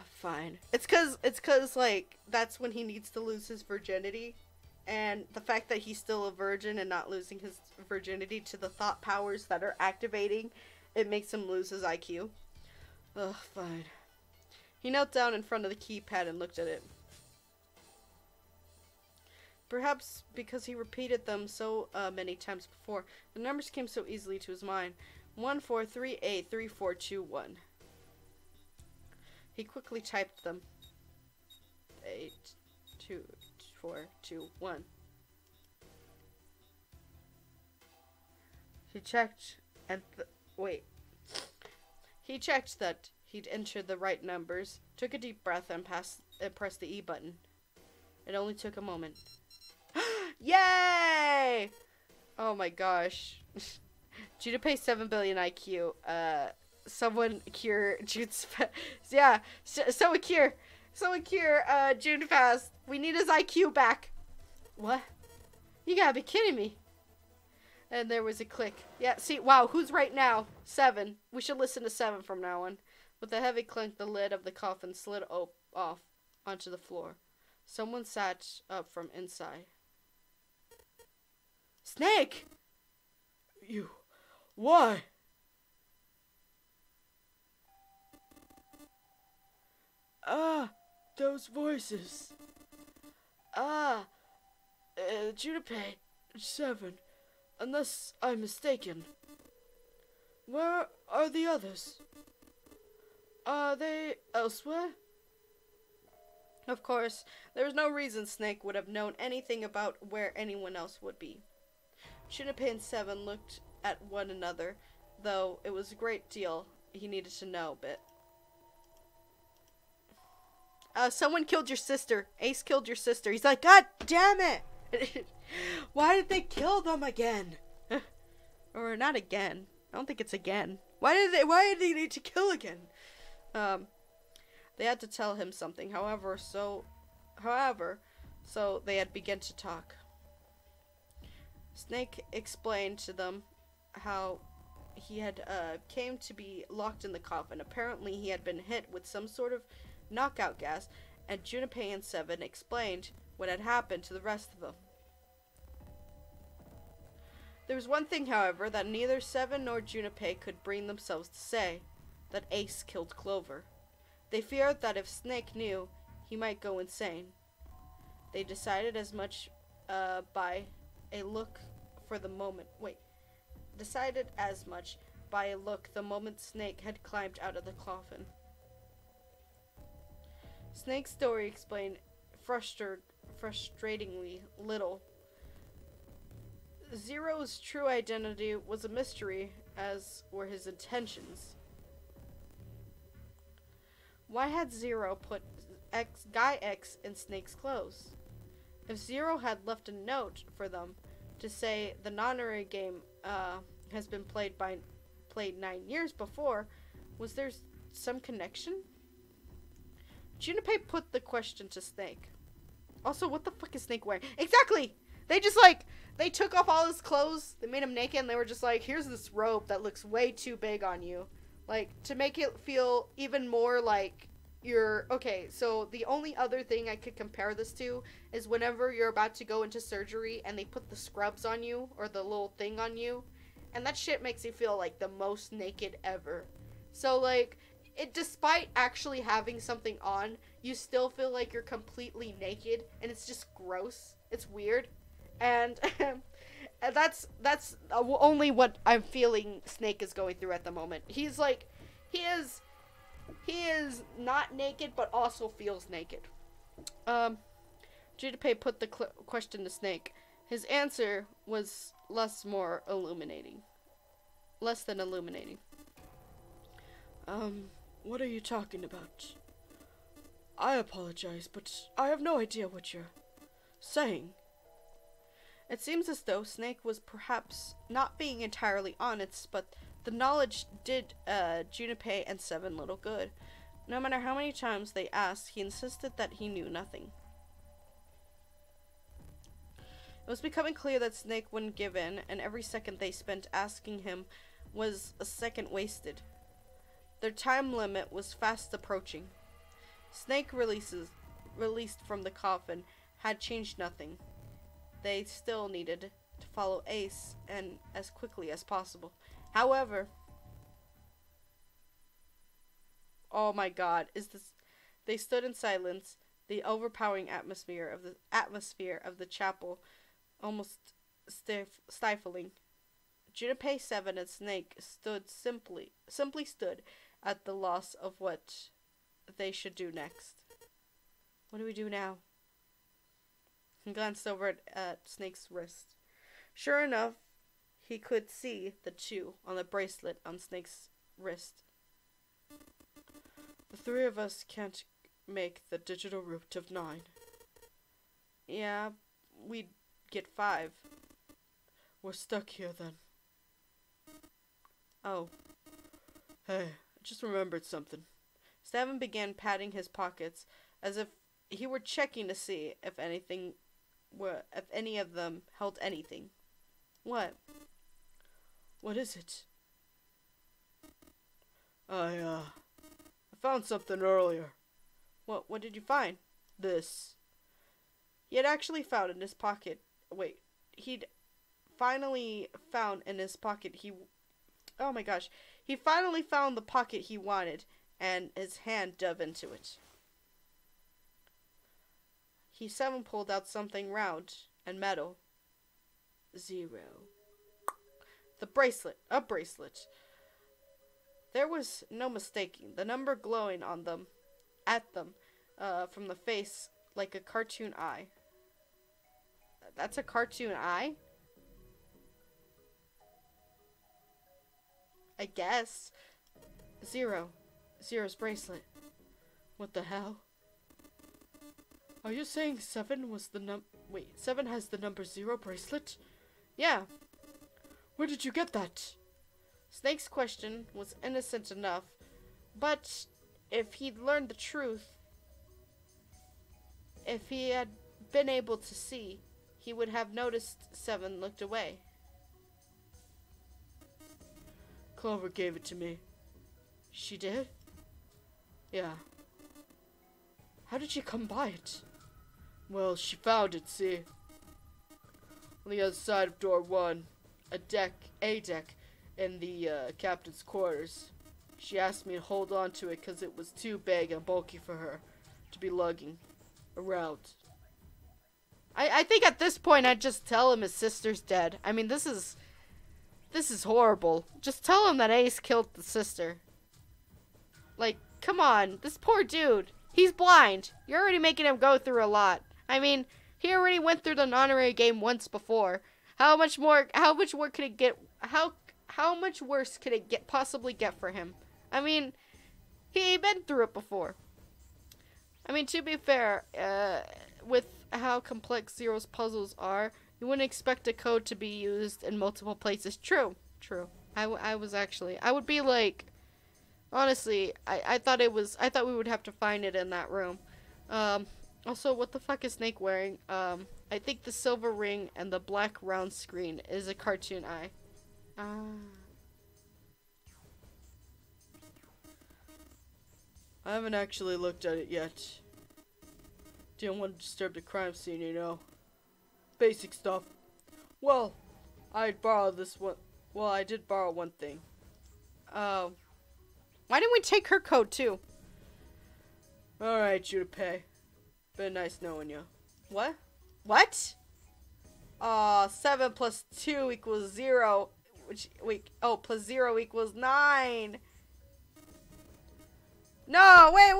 Fine. It's cause like that's when he needs to lose his virginity, and the fact that he's still a virgin and not losing his virginity to the thought powers that are activating, it makes him lose his IQ. Ugh, fine. He knelt down in front of the keypad and looked at it. Perhaps because he repeated them so many times before, the numbers came so easily to his mind. 14383421. He quickly typed them. 82421. He checked and wait. He checked that he'd entered the right numbers, took a deep breath, and pressed the E button. It only took a moment. Yay! Oh my gosh. Junipei 7 billion IQ. Someone cure June's yeah, someone cure June fast. We need his IQ back. What? You gotta be kidding me. And there was a click. Yeah, see, wow, who's right now? 7. We should listen to 7 from now on. With a heavy clink, the lid of the coffin slid off onto the floor. Someone sat up from inside. Snake! You. Why? Those voices. Junipei 7. Unless I'm mistaken. Where are the others? Are they elsewhere? Of course, there was no reason Snake would have known anything about where anyone else would be. Junipei and 7 looked at one another, though it was a great deal he needed to know, but... someone killed your sister. Ace killed your sister. He's like, God damn it! Why did they kill them again? Or not again. I don't think it's again. Why did they need to kill again? They had to tell him something. However, so they had begun to talk. Snake explained to them how he had came to be locked in the coffin. Apparently, he had been hit with some sort of knockout gas, and Junipei and 7 explained what had happened to the rest of them. There was one thing, however, that neither 7 nor Junipei could bring themselves to say, that Ace killed Clover. They feared that if Snake knew, he might go insane. They decided as much by a look the moment Snake had climbed out of the coffin. Snake's story explained frustratingly little. Zero's true identity was a mystery, as were his intentions. Why had Zero put Guy X in Snake's clothes? If Zero had left a note for them to say the nonary game has been played 9 years before, was there some connection? Junipei put the question to Snake. Also, what the fuck is Snake wearing? Exactly! They took off all his clothes, they made him naked, and they were just like, here's this robe that looks way too big on you. Like, to make it feel even more like you're... Okay, so the only other thing I could compare this to is whenever you're about to go into surgery and they put the scrubs on you, or the little thing on you, and that shit makes you feel like the most naked ever. So, like, despite actually having something on, you still feel like you're completely naked, and it's just gross. It's weird, and and that's only what I'm feeling Snake is going through at the moment. He's like, he is not naked, but also feels naked. Junpei put the question to Snake. His answer was less than illuminating. What are you talking about? I apologize, but I have no idea what you're saying. It seems as though Snake was perhaps not being entirely honest, but the knowledge did Junpei and Seven little good. No matter how many times they asked, he insisted that he knew nothing. It was becoming clear that Snake wouldn't give in, and every second they spent asking him was a second wasted. Their time limit was fast approaching. Snake released from the coffin had changed nothing. They still needed to follow Ace, and as quickly as possible. However, oh my god, they stood in silence, the overpowering atmosphere of the chapel almost stifling. Junpei, Seven, and Snake simply stood at the loss of what they should do next. What do we do now? He glanced over at Snake's wrist. Sure enough, he could see the 2 on the bracelet on Snake's wrist. The 3 of us can't make the digital root of 9. Yeah, we'd get 5. We're stuck here then. Oh. Hey, I just remembered something. Seven began patting his pockets as if he were checking to see if any of them held anything. What? What is it? I found something earlier. What did you find? This. He had actually found in his pocket. Wait, he'd finally found in his pocket. Oh my gosh, he finally found the pocket he wanted, and his hand dove into it. Seven pulled out something round and metal. 0. The bracelet. A bracelet. There was no mistaking. The number glowing on them, at them, from the face like a cartoon eye. That's a cartoon eye? I guess. 0. 0's bracelet. What the hell? Are you saying 7 was the Wait, 7 has the number 0 bracelet? Yeah. Where did you get that? Snake's question was innocent enough, but if he'd learned the truth, if he had been able to see, he would have noticed 7 looked away. Clover gave it to me. She did? Yeah. How did she come by it? Well, she found it, see? On the other side of door 1, a deck in the captain's quarters. She asked me to hold on to it because it was too big and bulky for her to be lugging around. I think at this point I'd just tell him his sister's dead. I mean, this is horrible. Just tell him that Ace killed the sister. Like, come on, this poor dude. He's blind. You're already making him go through a lot. I mean, he already went through the honorary game once before. How much worse could it get? How much worse could it possibly get for him? I mean, he been through it before. I mean, to be fair, with how complex Zero's puzzles are, you wouldn't expect a code to be used in multiple places. True. I would be like, honestly, I thought we would have to find it in that room. Also, what the fuck is Snake wearing? I think the silver ring and the black round screen is a cartoon eye. I haven't actually looked at it yet. Didn't want to disturb the crime scene, you know. Basic stuff. Well, I did borrow one thing. Oh. Why didn't we take her code too? Alright, Junpei. Been nice knowing you. What? What? 7 plus 2 equals 0. Which, wait, oh, plus 0 equals 9. No, wait.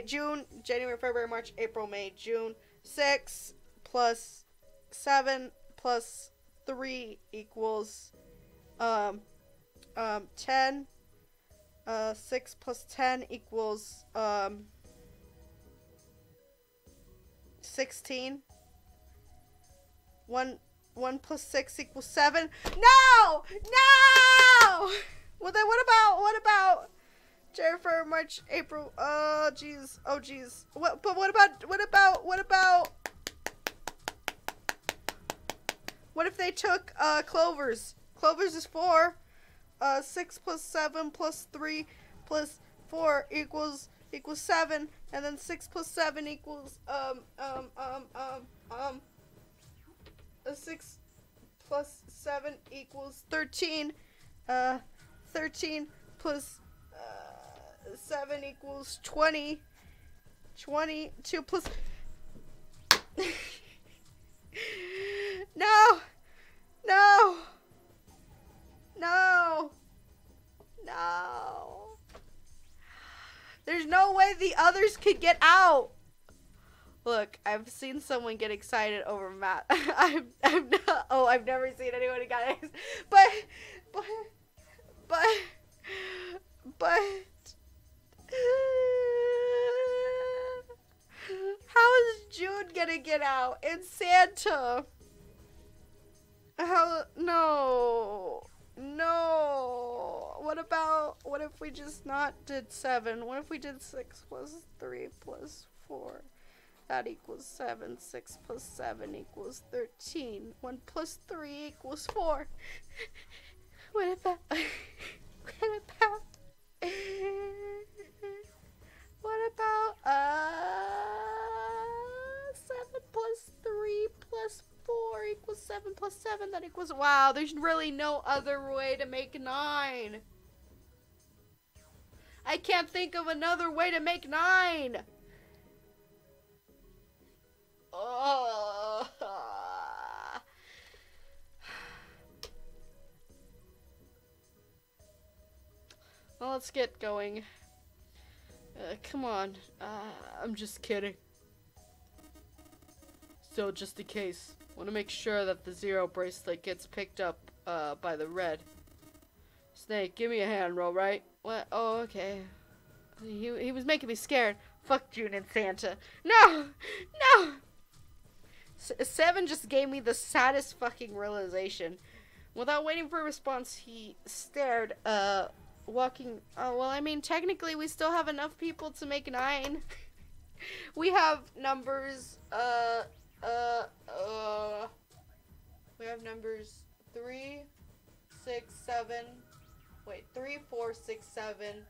June, January, February, March, April, May, June. 6 plus 7 plus 3 equals 10. 6 plus 10 equals 16. 1 plus 6 equals 7. No! No! Well then what about January, March, April? Oh jeez. What if they took Clover's? Clover's is 4. 6 plus 7 plus 3 plus 4 equals 7, and then 6 plus 7 equals 6 plus 7 equals 13. 13 plus 7 equals 20. 22 plus No. There's no way the others could get out. Look, I've seen someone get excited over math. I've never seen anyone get excited. But how is June gonna get out? And Santa? No. What if we just not did 7? What if we did 6 plus 3 plus 4? That equals 7. 6 plus 7 equals 13. 1 plus 3 equals 4. What about 7 plus 3 plus 4 equals 7 plus 7? That equals, wow, there's really no other way to make 9. I can't think of another way to make 9. Oh. Well, let's get going. Come on. I'm just kidding. So, just in case, want to make sure that the 0 bracelet gets picked up by the red. Snake, give me a hand roll, right? What? Oh, okay. He was making me scared. Fuck June and Santa. No! 7 just gave me the saddest fucking realization. Without waiting for a response, he stared, walking. Well, I mean, technically, we still have enough people to make 9. We have numbers, we have numbers 3, 6, 7. Wait, 3, 4, 6, 7.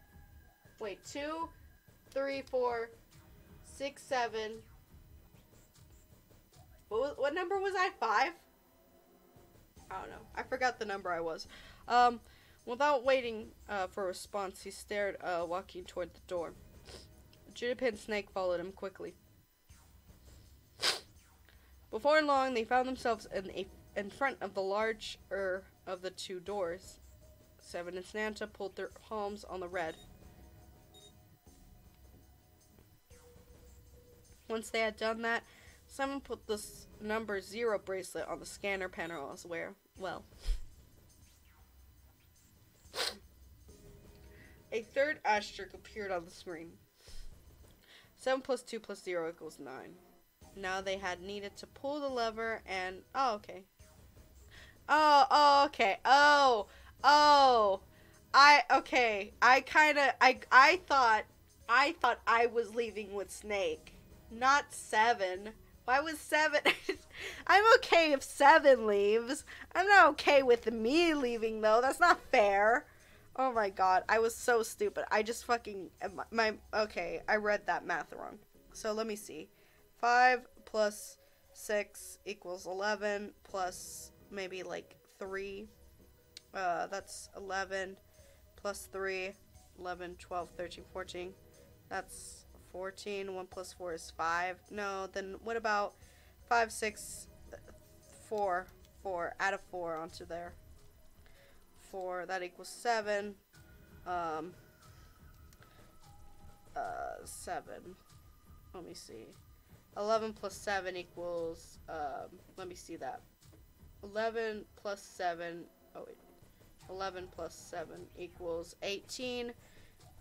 Wait, 2, 3, 4, 6, 7. What number was I? 5? I don't know. I forgot the number I was. Without waiting for a response, he stared, walking toward the door. Juniper and Snake followed him quickly. Before long, they found themselves in front of the larger of the 2 doors. 7 and Santa pulled their palms on the red. Once they had done that, 7 put the number 0 bracelet on the scanner panel as well. A third asterisk appeared on the screen. 7 plus 2 plus 0 equals 9. Now they had needed to pull the lever and... Oh, okay. Okay. I thought I was leaving with Snake. Not 7. Why was 7? I'm okay if 7 leaves. I'm not okay with me leaving, though. That's not fair. Oh my god, I was so stupid. I just fucking... Okay, I read that math wrong. So let me see. 5 plus 6 equals 11 plus maybe like 3. That's 11 plus 3 11, 12, 13, 14. That's 14. 1 plus 4 is 5. No, then what about 5, 6, 4? 4. Add a 4 onto there. 4. That equals 7. 7. Let me see. 11 plus 7 equals, let me see that. 11 plus 7, oh wait. 11 plus 7 equals 18.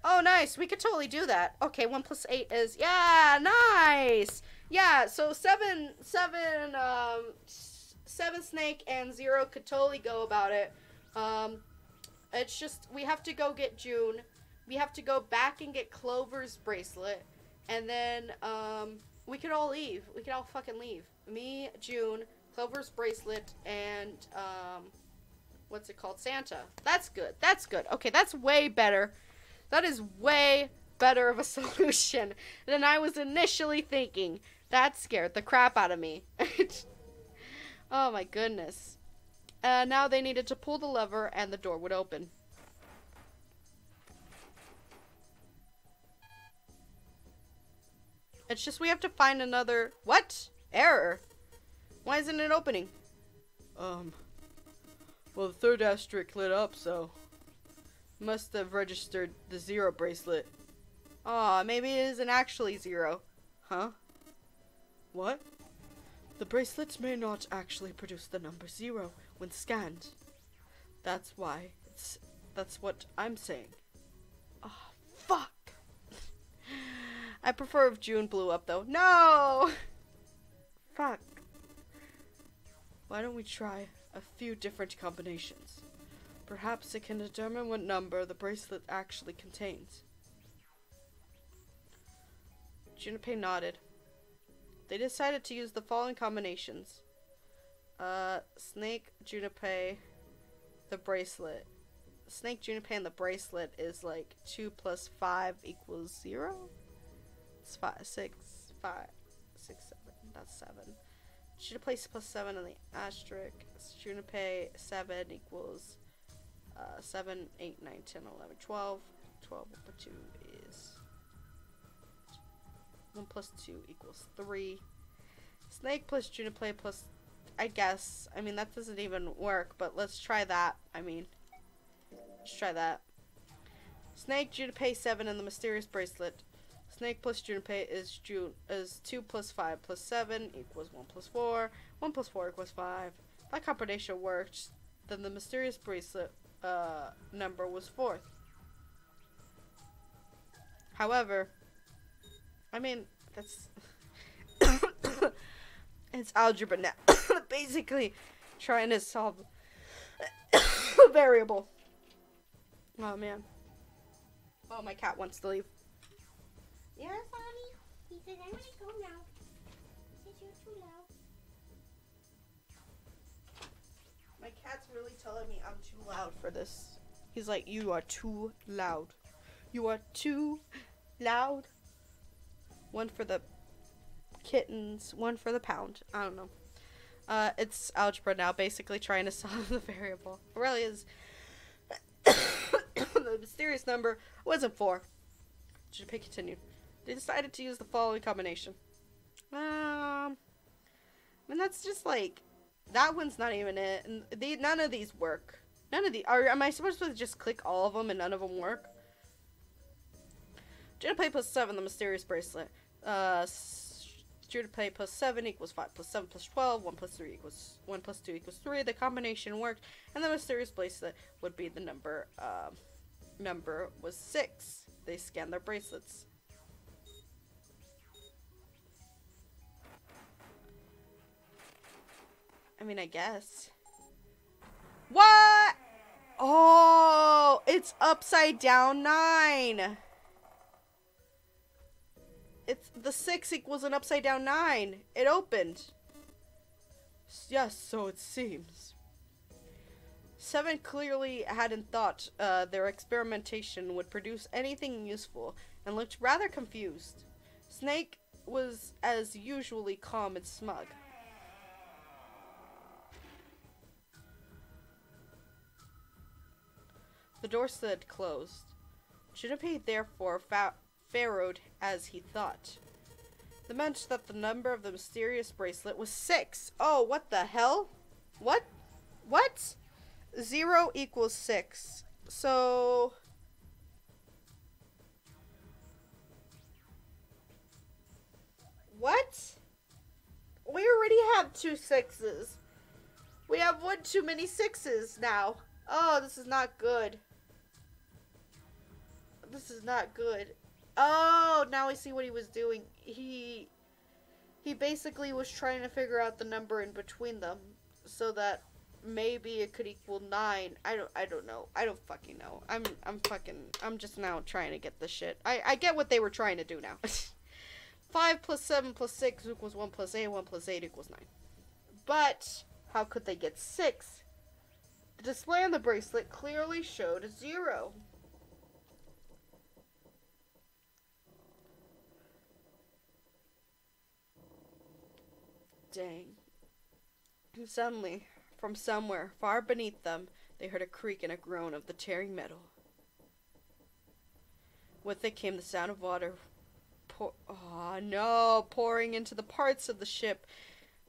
Oh, nice. We could totally do that. Okay, 1 plus 8 is, yeah, nice. Yeah, so 7 Snake and 0 could totally go about it. It's just, we have to go get June. We have to go back and get Clover's bracelet. And then, we could all leave. We could all fucking leave. Me, June, Clover's bracelet, and, what's it called? Santa. That's good. That's good. Okay, that's way better. That is way better of a solution than I was initially thinking. That scared the crap out of me. Oh my goodness. Now they needed to pull the lever and the door would open. It's just we have to find another... What? Error? Why isn't it opening? Well, the third asterisk lit up, so... Must have registered the 0 bracelet. Aw, maybe it isn't actually 0. Huh? What? The bracelets may not actually produce the number 0 when scanned. That's why. That's what I'm saying. Oh, fuck. I prefer if June blew up, though. No! Fuck. Why don't we try a few different combinations? Perhaps it can determine what number the bracelet actually contains. Junipero nodded. They decided to use the following combinations. Snake, Junipero, the bracelet. Snake, Junipero, and the bracelet is like 2 plus 5 equals 0? It's 5, 6, 5, 6, 7. That's 7. Junipero plus 7 on the asterisk. Junipero 7 equals 7, 8, 9, 10, 11, 12. 12 over 2 is 1 plus 2 equals 3. Snake plus Junipero plus, I guess. I mean, that doesn't even work, but let's try that. I mean, let's try that. Snake, Junipero 7, and the mysterious bracelet. Snake plus Junipero is 2 plus 5 plus 7 equals 1 plus 4. 1 plus 4 equals 5. That combination worked. Then the mysterious bracelet number was 4th. However, I mean, that's... it's algebra now. Basically, trying to solve a variable. Oh, man. Oh, my cat wants to leave. Yes, honey. He said, I want to go now. He said, you're too loud. My cat's really telling me I'm too loud for this. He's like, you are too loud. You are too loud. One for the kittens, one for the pound. I don't know. It's algebra now, basically trying to solve the variable. It really is. The mysterious number wasn't 4. Junipero continued. They decided to use the following combination. I mean, that's just like, that one's not even it. And none of these work. None of these. Am I supposed to just click all of them and none of them work? Junipero plus 7, the mysterious bracelet. Junipero plus 7 equals 5 plus 7 plus 12. 1 plus 3 equals 1 plus 2 equals 3. The combination worked, and the mysterious bracelet would be the number. Number was 6. They scanned their bracelets. I mean, I guess. What? Oh, it's upside down 9. It's the 6 equals an upside down 9. It opened. Yes, so it seems. 7 clearly hadn't thought their experimentation would produce anything useful and looked rather confused. Snake was as usually calm and smug. The door slid closed. Junpei therefore pharaohed as he thought. That meant that the number of the mysterious bracelet was 6. Oh, what the hell? What? What? 0 equals 6. So... What? We already have 2 6s. We have one too many 6s now. Oh, this is not good. This is not good. Oh, now I see what he was doing. He basically was trying to figure out the number in between them so that maybe it could equal 9. I don't know. I don't fucking know. I'm just now trying to get this shit. I get what they were trying to do now. 5 plus 7 plus 6 equals 1 plus 8. 1 plus 8 equals 9. But how could they get 6? The display on the bracelet clearly showed a 0. Dang. And suddenly, from somewhere far beneath them, they heard a creak and a groan of the tearing metal. With it came the sound of water pouring into the parts of the ship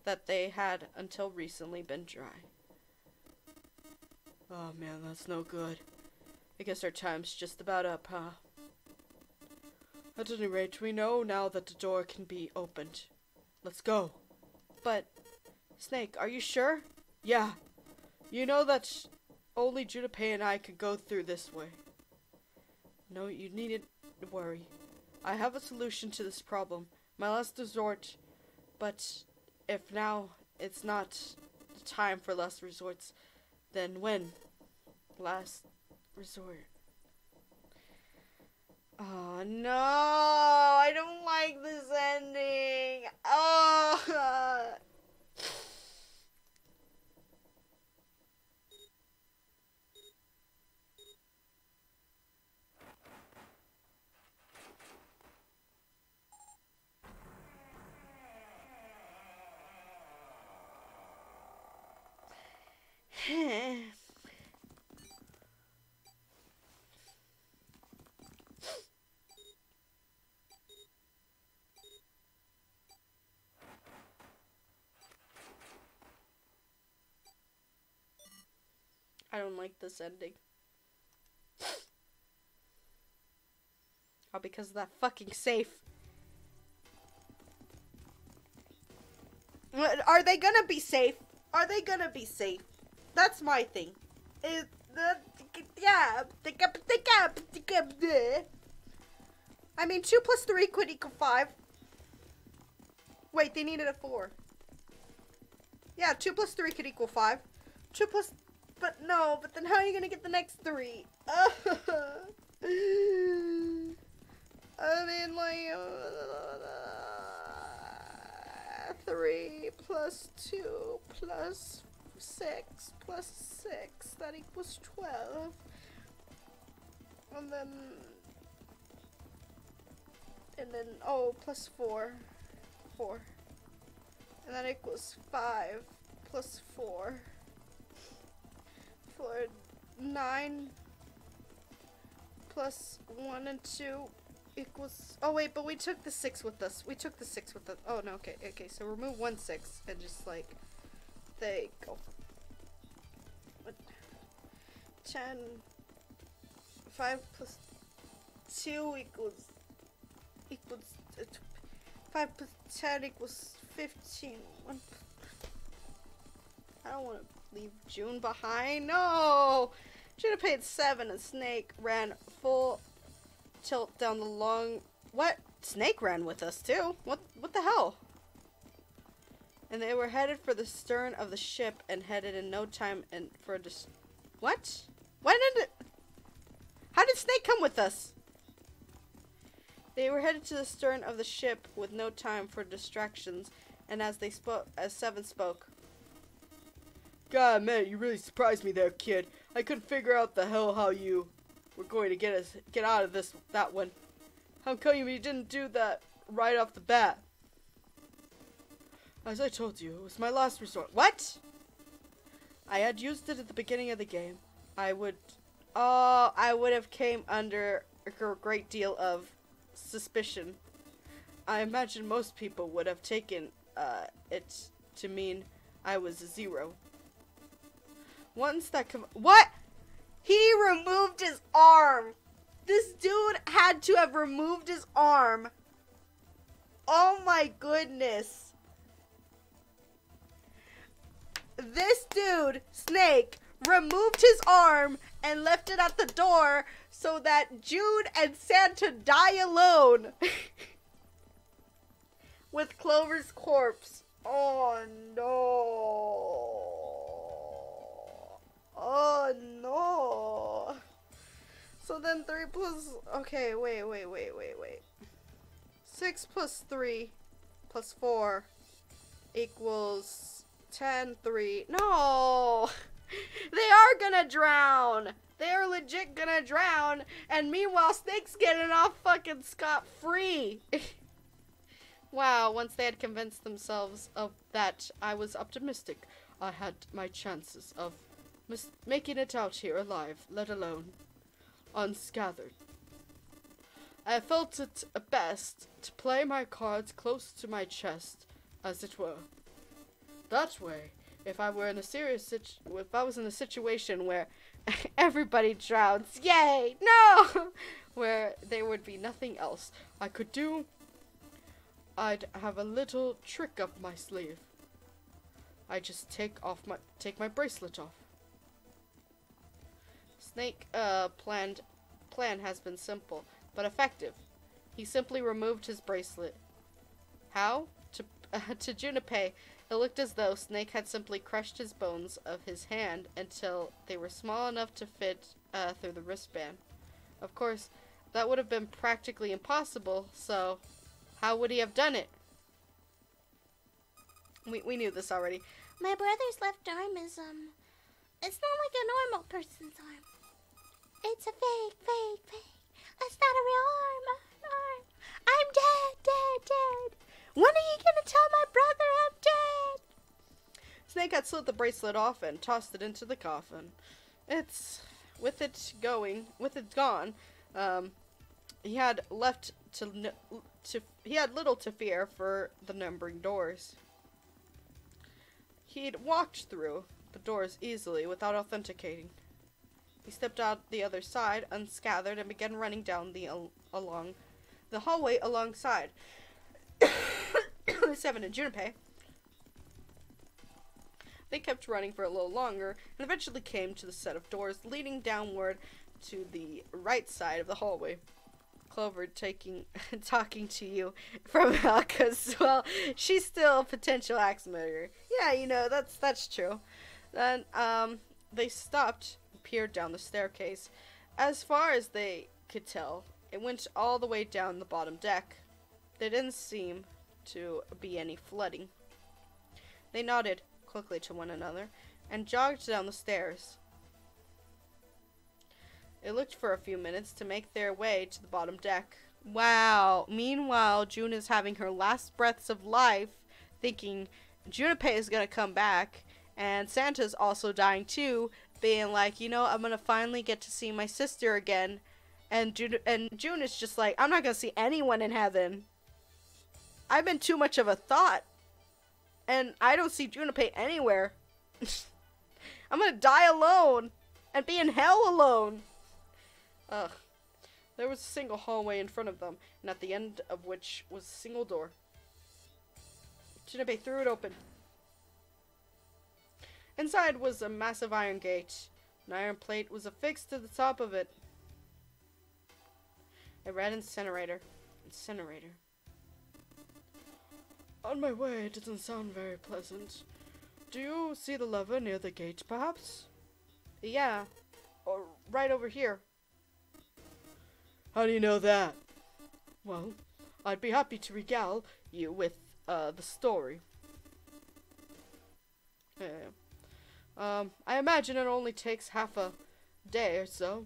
that they had until recently been dry. Oh man, that's no good. I guess our time's just about up, huh? At any rate, we know now that the door can be opened. Let's go. But, Snake, are you sure? Yeah. You know that only Junpei and I could go through this way. No, you needn't worry. I have a solution to this problem. My last resort. But if now it's not the time for last resorts, then when? Last resort. Oh no, I don't like this ending. Oh. I don't like this ending. Oh, because of that fucking safe. Are they gonna be safe? Are they gonna be safe? That's my thing. I mean, 2 plus 3 could equal 5. Wait, they needed a 4. Yeah, 2 plus 3 could equal 5. 2 plus... But no, but then how are you gonna get the next 3? I mean, like... 3 plus 2 plus 6 plus 6, that equals 12. And then, oh, plus 4. 4. And that equals 5 plus 4. 9 plus 1 and 2 equals... Oh, wait, but we took the 6 with us. We took the 6 with us. Oh, no, okay. Okay, so remove 1 6 and just, like... There you go. 10... 5 plus 2 equals... 5 plus 10 equals 15. I don't want to leave June behind. No! Should have paid 7 and Snake ran full tilt down the long... What? Snake ran with us too? What the hell? And they were headed for the stern of the ship and headed in no time and for a What? Why did it... How did Snake come with us? They were headed to the stern of the ship with no time for distractions, and as Seven spoke. God, man, you really surprised me there, kid. I couldn't figure out the hell how you were going to get out of that one. How come you didn't do that right off the bat? As I told you, it was my last resort. What? I had used it at the beginning of the game. I would have came under a great deal of suspicion. I imagine most people would have taken it to mean I was a zero. Once that what? He removed his arm. This dude had to have removed his arm. Oh my goodness. This dude, Snake, removed his arm and left it at the door so that June and Santa die alone. With Clover's corpse. Oh no. Oh no. So then 3 plus... Okay, wait. 6 plus 3 plus 4 equals 10, 3. No! They are gonna drown! They are legit gonna drown! And meanwhile, Snake's getting off fucking scot-free! Wow, once they had convinced themselves of that I was optimistic, I had my chances of making it out here alive, let alone unscathed. I felt it best to play my cards close to my chest, as it were. That way, if I was in a situation where everybody drowns, yay, no, where there would be nothing else I could do, I'd have a little trick up my sleeve. I just take my bracelet off. Snake plan has been simple but effective. He simply removed his bracelet. How? To Junipei, it looked as though Snake had simply crushed his bones of his hand until they were small enough to fit through the wristband. Of course, that would have been practically impossible, so how would he have done it? We knew this already. My brother's left arm is, it's not like a normal person's arm. It's a fake. That's not a real arm. I'm dead. When are you gonna tell my brother I'm dead? Snake had slit the bracelet off and tossed it into the coffin. With it gone, he had little to fear for the numbering doors. He'd walked through the doors easily without authenticating. He stepped out the other side, unscathed, and began running down along the hallway alongside Seven and Junipei. They kept running for a little longer, and eventually came to the set of doors leading downward to the right side of the hallway. Clover talking to you from hell, because, well, she's still a potential axe murderer. Yeah, that's true. Then, they stopped and peered down the staircase. As far as they could tell, it went all the way down the bottom deck. There didn't seem to be any flooding. They nodded quickly to one another and jogged down the stairs. It looked for a few minutes to make their way to the bottom deck. Wow. Meanwhile, June is having her last breaths of life, thinking Junipei is going to come back, and Santa's also dying too, being like, I'm going to finally get to see my sister again. And June is just like, I'm not going to see anyone in heaven. I've been too much of a thought. And I don't see Junipei anywhere. I'm going to die alone and be in hell alone. Ugh. There was a single hallway in front of them, and at the end of which was a single door. Junipei threw it open. Inside was a massive iron gate. An iron plate was affixed to the top of it. It read incinerator. On my way, it doesn't sound very pleasant. Do you see the lever near the gate, perhaps? Yeah. Or right over here. How do you know that? Well, I'd be happy to regale you with, the story. I imagine it only takes half a day or so.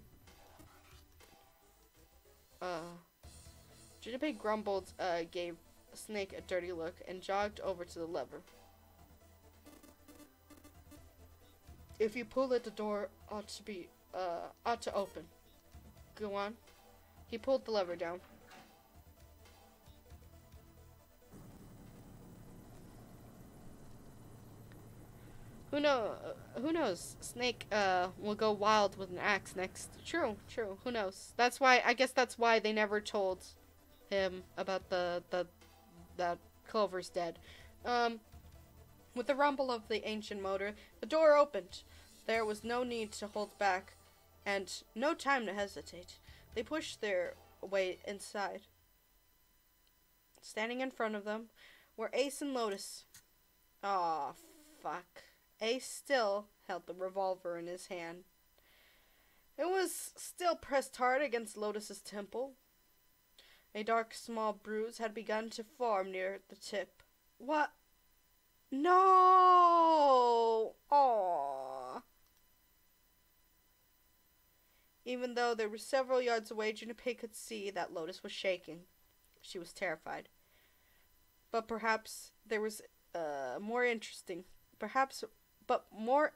Junipei grumbled, gave Snake a dirty look, and jogged over to the lever. If you pull it, the door ought to open. Go on. He pulled the lever down. Who knows? Snake will go wild with an axe next. True. Who knows? That's why, I guess that's why they never told him about that Clover's dead. With the rumble of the ancient motor, the door opened. There was no need to hold back, and no time to hesitate. They pushed their way inside. Standing in front of them were Ace and Lotus. Aw, fuck. Ace still held the revolver in his hand. It was still pressed hard against Lotus's temple. A dark, small bruise had begun to form near the tip. What? No! Aww. Even though they were several yards away, Junpei could see that Lotus was shaking. She was terrified. But perhaps there was more interesting. Perhaps more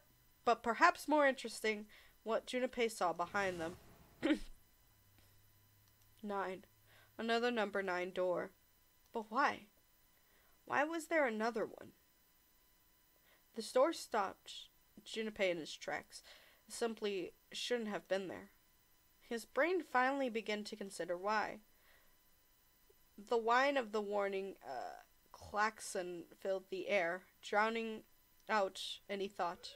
interesting what Junpei saw behind them. 9. Another number 9 door. But why? Why was there another one? The door stopped Junpei in his tracks. It simply shouldn't have been there. His brain finally began to consider why. The whine of the warning klaxon filled the air, drowning out any thought.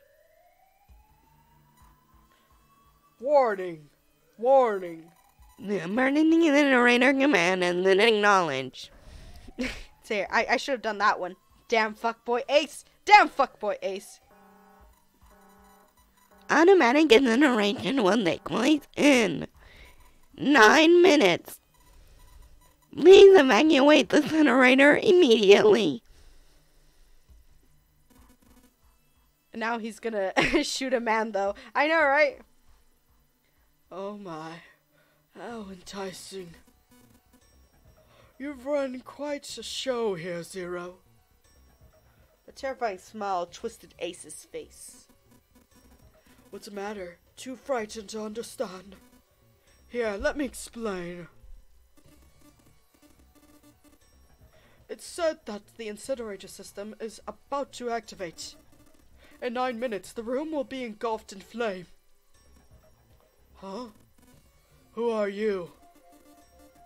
Warning! Warning! The emergency generator command and then acknowledge. Say, I should have done that one. Damn fuckboy Ace! Damn fuckboy Ace! Automatic incineration will take place in 9 minutes. Please evacuate the incinerator immediately. Now he's gonna shoot a man, though. I know, right? Oh my, how enticing. You've run quite a show here, Zero. A terrifying smile twisted Ace's face. What's the matter? Too frightened to understand. Here, let me explain. It's said that the incinerator system is about to activate. In 9 minutes, the room will be engulfed in flame. Huh? Who are you?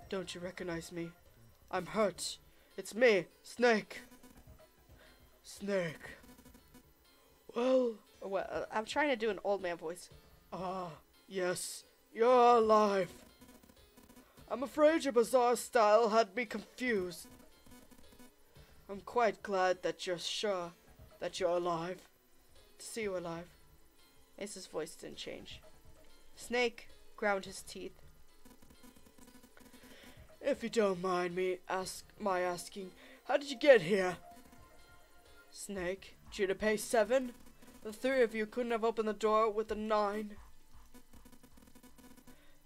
Don't you recognize me? I'm hurt. It's me, Snake. Snake. Well, I'm trying to do an old man voice. Ah, yes, you're alive. I'm afraid your bizarre style had me confused. I'm quite glad that you're sure that you're alive. To see you alive. Ace's voice didn't change. Snake ground his teeth. If you don't mind me asking, how did you get here? Snake, Junpei 7? The 3 of you couldn't have opened the door with a 9.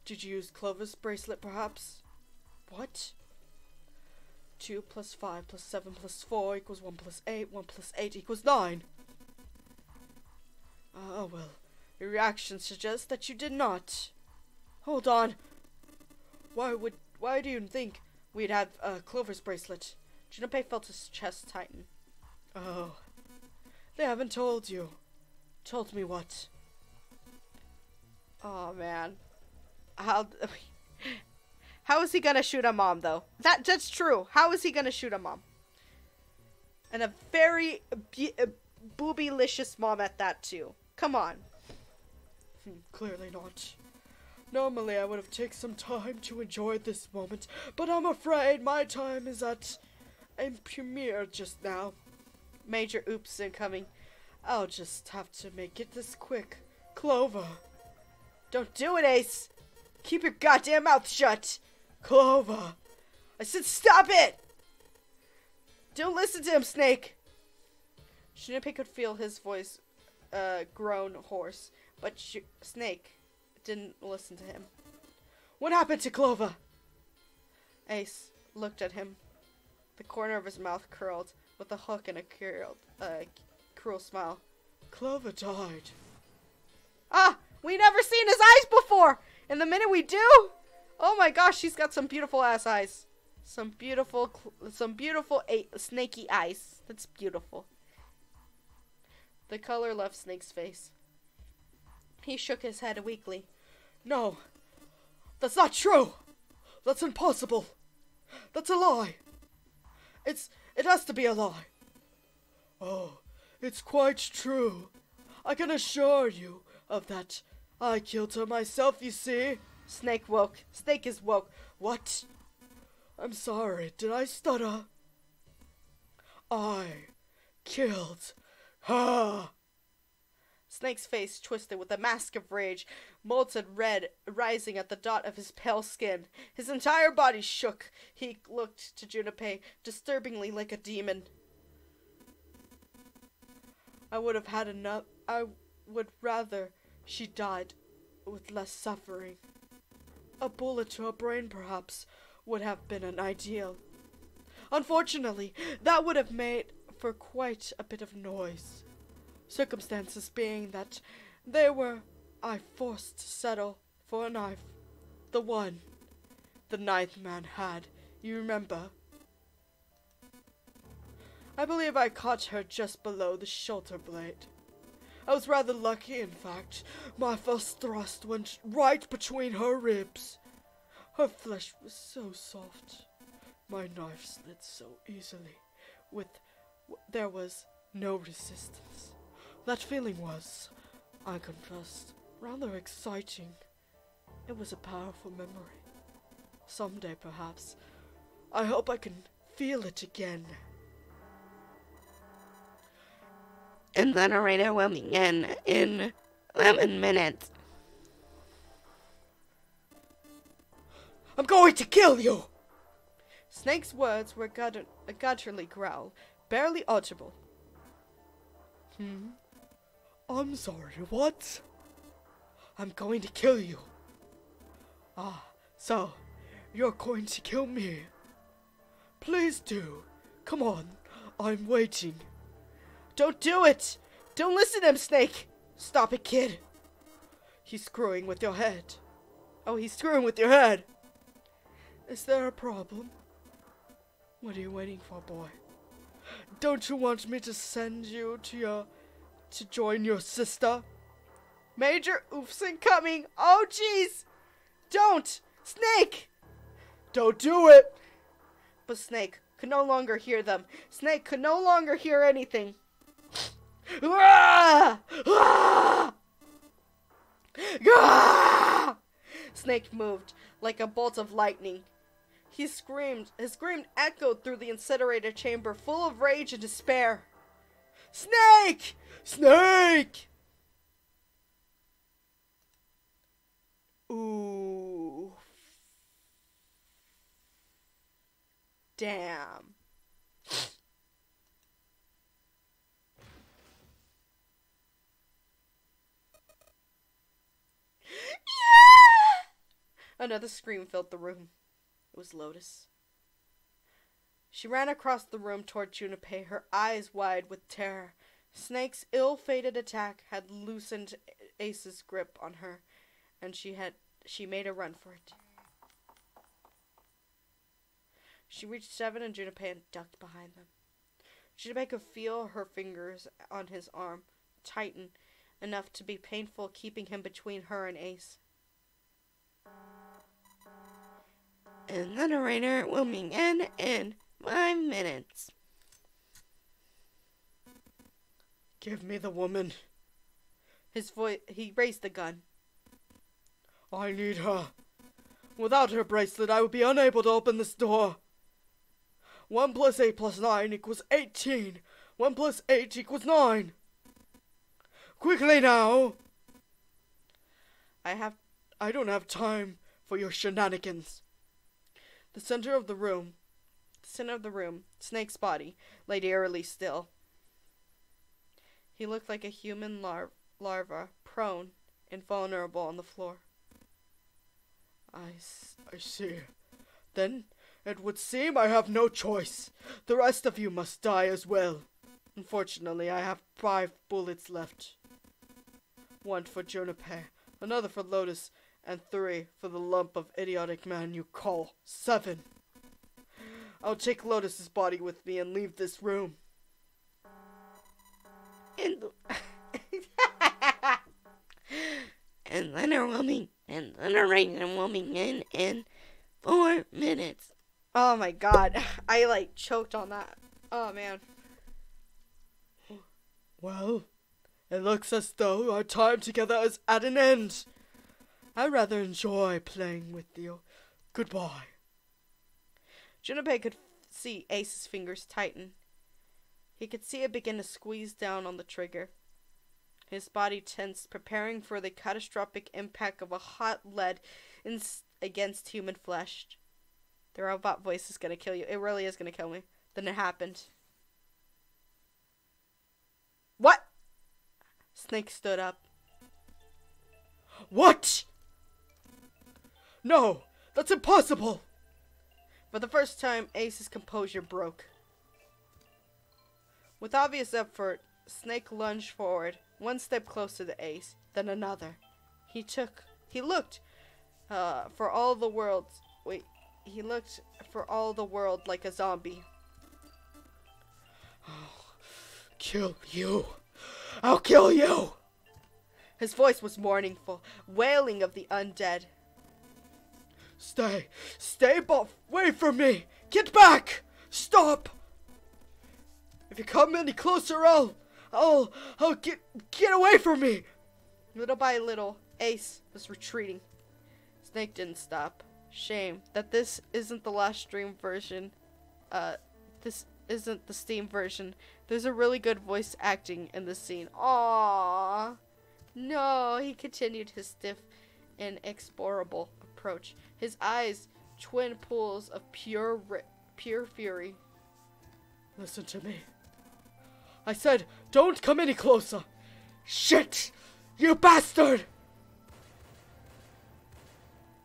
Did you use Clover's bracelet, perhaps? What? 2 plus 5 plus 7 plus 4 equals 1 plus 8. 1 plus 8 equals 9. Oh well, your reaction suggests that you did not. Hold on. Why do you think we'd have Clover's bracelet? Junpei felt his chest tighten. Oh, they haven't told you. Told me what? Oh man, how is he gonna shoot a mom though? That's true. How is he gonna shoot a mom? And a very boobylicious mom at that too. Come on. Clearly not. Normally I would have taken some time to enjoy this moment, but I'm afraid my time is at a premiere just now. Major oops incoming. I'll just have to make it this quick. Clover. Don't do it, Ace. Keep your goddamn mouth shut. Clover. I said stop it. Don't listen to him, Snake. Junpei could feel his voice grown hoarse, but Snake didn't listen to him. What happened to Clover? Ace looked at him. The corner of his mouth curled with a hook and a cruel smile. Clover died. Ah! We never seen his eyes before! And the minute we do, Oh my gosh, she's got some beautiful ass eyes. Some beautiful snaky eyes. That's beautiful. The color left Snake's face. He shook his head weakly. No, that's not true. That's impossible. That's a lie. It has to be a lie. Oh, it's quite true. I can assure you of that. I killed her myself, you see. Snake woke. Snake is woke. What? I'm sorry, did I stutter? I killed her. Snake's face twisted with a mask of rage, molten red rising at the dot of his pale skin. His entire body shook. He looked to Junpei, disturbingly like a demon. I would have had enough. I would rather she died with less suffering. A bullet to her brain, perhaps, would have been an ideal. Unfortunately, that would have made for quite a bit of noise. Circumstances being that I forced to settle for a knife. The one the ninth man had, you remember? I believe I caught her just below the shoulder blade. I was rather lucky, in fact. My first thrust went right between her ribs. Her flesh was so soft. My knife slid so easily. There was no resistance. That feeling was, I confessed, rather exciting. It was a powerful memory. Someday, perhaps, I hope I can feel it again. And the narrator will begin in 11 minutes. I'm going to kill you! Snake's words were a gutturally growl, barely audible. I'm sorry, what? I'm going to kill you. Ah, so, you're going to kill me. Please do. Come on, I'm waiting. Don't do it! Don't listen to him, Snake! Stop it, kid. He's screwing with your head. Oh, he's screwing with your head. Is there a problem? What are you waiting for, boy? Don't you want me to send you to join your sister? Major oofs incoming! Oh, jeez! Don't! Snake! Don't do it! But Snake could no longer hear them. Snake could no longer hear anything. Ah! Ah! Ah! Snake moved like a bolt of lightning. He screamed. His scream echoed through the incinerator chamber, full of rage and despair. Snake! Snake! Ooh. Damn. Another scream filled the room. It was Lotus. She ran across the room toward Junpei, her eyes wide with terror. Snake's ill-fated attack had loosened Ace's grip on her, and she made a run for it. She reached Seven and Junpei and ducked behind them. Junpei could feel her fingers on his arm tighten enough to be painful, keeping him between her and Ace. And the narrator will begin in 5 minutes. Give me the woman. He raised the gun. I need her. Without her bracelet, I would be unable to open this door. 1 + 8 + 9 = 18. 1 + 8 = 9. Quickly now! I don't have time for your shenanigans. The center of the room, Snake's body lay eerily still. He looked like a human larva, prone and vulnerable on the floor. I see. Then it would seem I have no choice. The rest of you must die as well. Unfortunately, I have 5 bullets left. 1 for Junpei, another for Lotus, And 3 for the lump of idiotic man you call 7. I'll take Lotus's body with me and leave this room. And and then a woman, and then a random woman in 4 minutes. Oh my god. I like choked on that. Oh man. Well, it looks as though our time together is at an end. I rather enjoy playing with you. Goodbye. Junpei could see Ace's fingers tighten. He could see it begin to squeeze down on the trigger. His body tensed, preparing for the catastrophic impact of a hot lead against human flesh. The robot voice is gonna kill you. It really is gonna kill me. Then it happened. What? Snake stood up. What? No, that's impossible. For the first time, Ace's composure broke. With obvious effort, Snake lunged forward, one step closer to Ace, then another. He looked for all the world like a zombie. I'll kill you. I'll kill you. His voice was mournful, wailing of the undead. Stay away from me. Get back. Stop. If you come any closer, I'll get away from me. Little by little, Ace was retreating. Snake didn't stop. Shame that this isn't the last stream version. This isn't the Steam version. There's a really good voice acting in this scene. Aww. No, he continued his stiff, inexorable approach. His eyes, twin pools of pure fury. Listen to me. I said, don't come any closer. Shit! You bastard!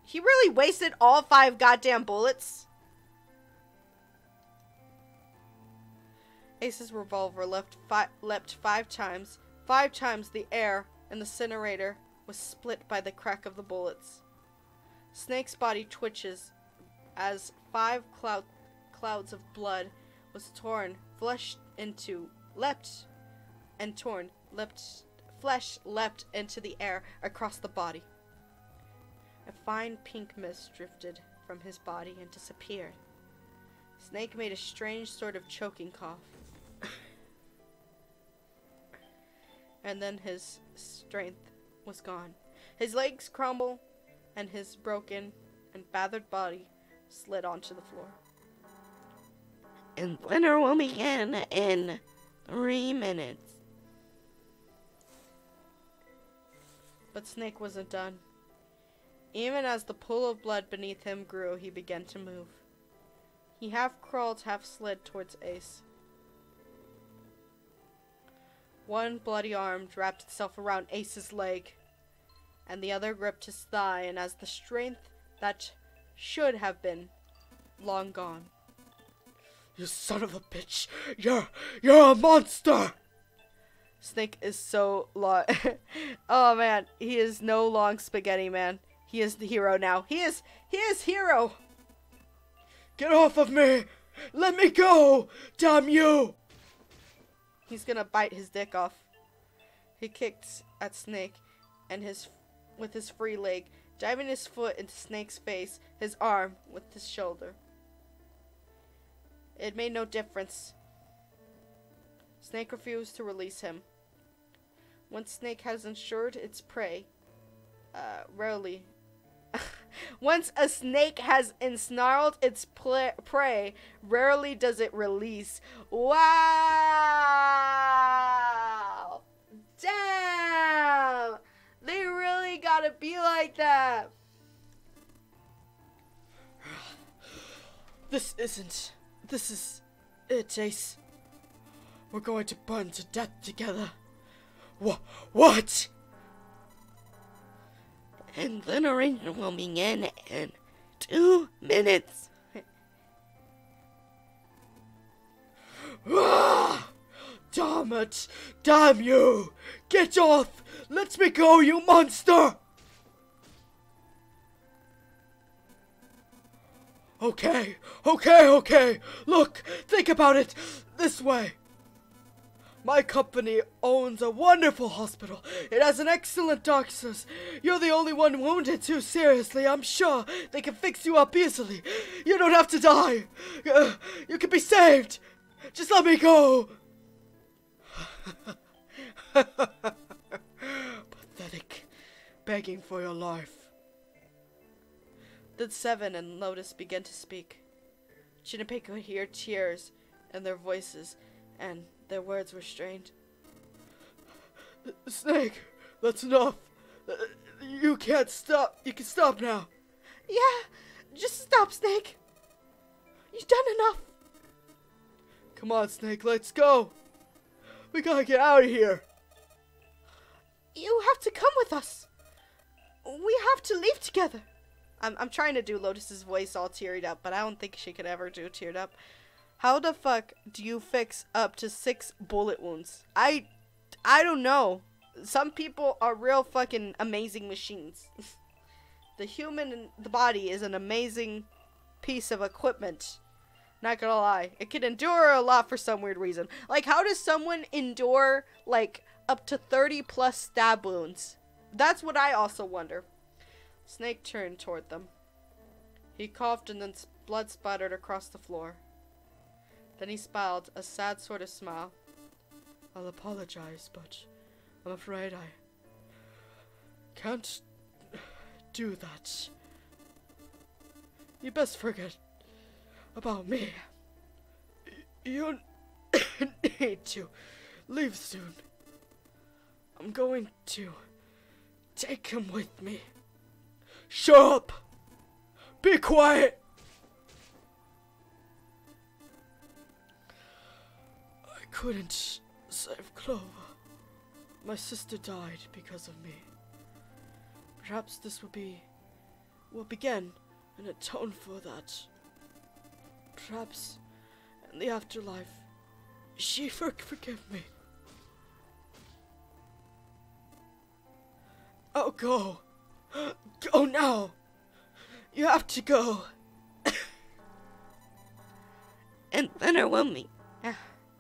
He really wasted all 5 goddamn bullets? Ace's revolver leapt 5 times. 5 times the air in the incinerator was split by the crack of the bullets. Snake's body twitches as 5 clouds of blood was torn, flesh leapt into the air across the body. A fine pink mist drifted from his body and disappeared. Snake made a strange sort of choking cough. And then his strength was gone. His legs crumbled, and his broken and battered body slid onto the floor. And winter will begin in 3 minutes. But Snake wasn't done. Even as the pool of blood beneath him grew, he began to move. He half crawled, half slid towards Ace. One bloody arm wrapped itself around Ace's leg, and the other gripped his thigh, and as the strength that should have been long gone. You son of a bitch! You're a monster! Snake is so long. Oh man, he is no long spaghetti man. He is the hero now. He is hero. Get off of me! Let me go! Damn you! He's gonna bite his dick off. He kicked at Snake, and with his free leg, diving his foot into Snake's face, his arm with his shoulder. It made no difference. Snake refused to release him. Once Snake has ensured its prey, rarely. Once a snake has ensnarled its prey, rarely does it release. Wow! Damn! They really gotta be like that. This is it, Ace. We're going to burn to death together. What? And then arrangement will begin in 2 minutes. Ah! Damn it! Damn you! Get off! Let me go, you monster! Okay, okay. Look, think about it this way. My company owns a wonderful hospital. It has an excellent doctors. You're the only one wounded too seriously. I'm sure they can fix you up easily. You don't have to die. You can be saved. Just let me go. Pathetic. Begging for your life. Then Seven and Lotus began to speak. Junpei could hear tears in their voices, and their words were strained. Snake, that's enough. You can't stop. You can stop now. Yeah, just stop, Snake. You've done enough. Come on, Snake, let's go. We gotta get out of here. You have to come with us. We have to leave together. I'm trying to do Lotus's voice all teared up, but I don't think she could ever do teared up. How the fuck do you fix up to 6 bullet wounds? I don't know. Some people are real fucking amazing machines. The the body is an amazing piece of equipment. Not gonna lie. It can endure a lot for some weird reason. Like, how does someone endure, like, up to 30 plus stab wounds? That's what I also wonder. Snake turned toward them. He coughed and then blood splattered across the floor. Then he smiled, a sad sort of smile. I'll apologize, but I'm afraid I can't do that. You best forget about me. You need to leave soon. I'm going to take him with me. Shut up! Be quiet! I couldn't save Clover. My sister died because of me. Perhaps this will begin and atone for that. Perhaps in the afterlife, she forgive me. Oh, go. Go now. You have to go.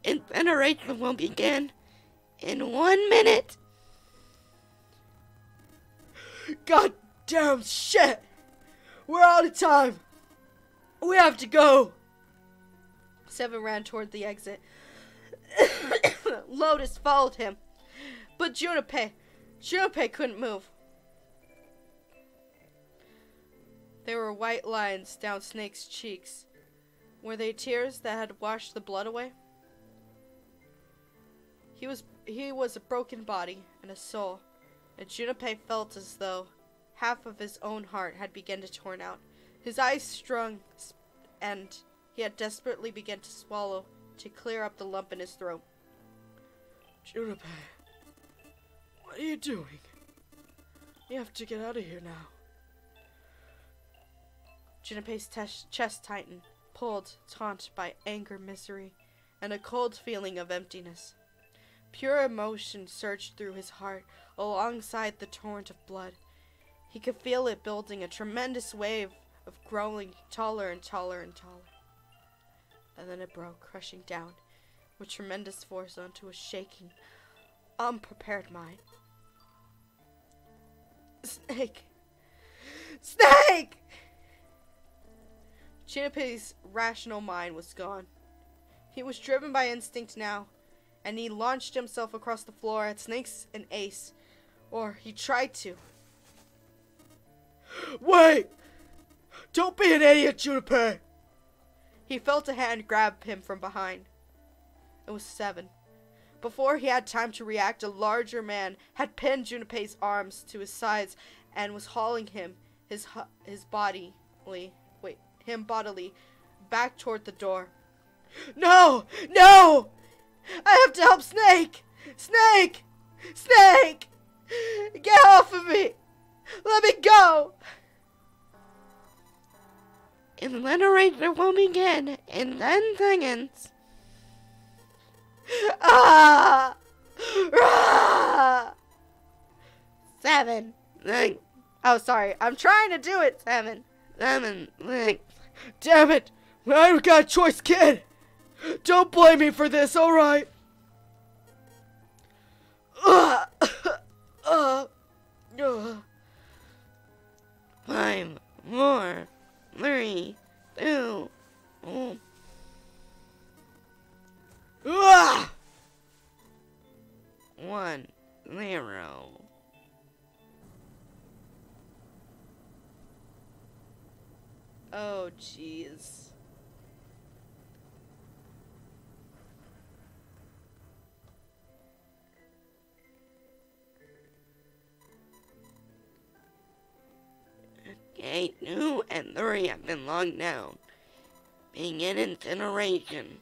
Incineration will begin in 1 minute. Goddamn shit. We're out of time. We have to go. Seven ran toward the exit. Lotus followed him. But Junpei couldn't move. There were white lines down Snake's cheeks. Were they tears that had washed the blood away? He was a broken body and a soul, and Junpei felt as though half of his own heart had begun to torn out. His eyes strung, and he had desperately begun to swallow to clear up the lump in his throat. Junpei, what are you doing? You have to get out of here now. Junpei's chest tightened, pulled taut by anger, misery, and a cold feeling of emptiness. Pure emotion surged through his heart alongside the torrent of blood. He could feel it building, a tremendous wave of growing taller and taller and taller. And then it broke, crushing down with tremendous force onto a shaking, unprepared mind. Snake! Snake! Junpei's rational mind was gone. He was driven by instinct now, and he launched himself across the floor at Snake's and Ace. Or he tried to. Wait! Don't be an idiot, Junpei! He felt a hand grab him from behind. It was Seven. Before he had time to react, a larger man had pinned Junpei's arms to his sides and was hauling him, bodily, back toward the door. No! No! I have to help Snake! Snake! Snake! Get off of me! Let me go! Incineration will begin in 10 seconds. Ah! Ah! 7, 6, Oh, sorry. I'm trying to do it. 7, 6, Damn it! I got a choice, kid! Don't blame me for this, alright? Uh, 5, 4, 3, 2, 1, 0. Oh, jeez. Okay, 2 and 3 have been locked down. Begin incineration.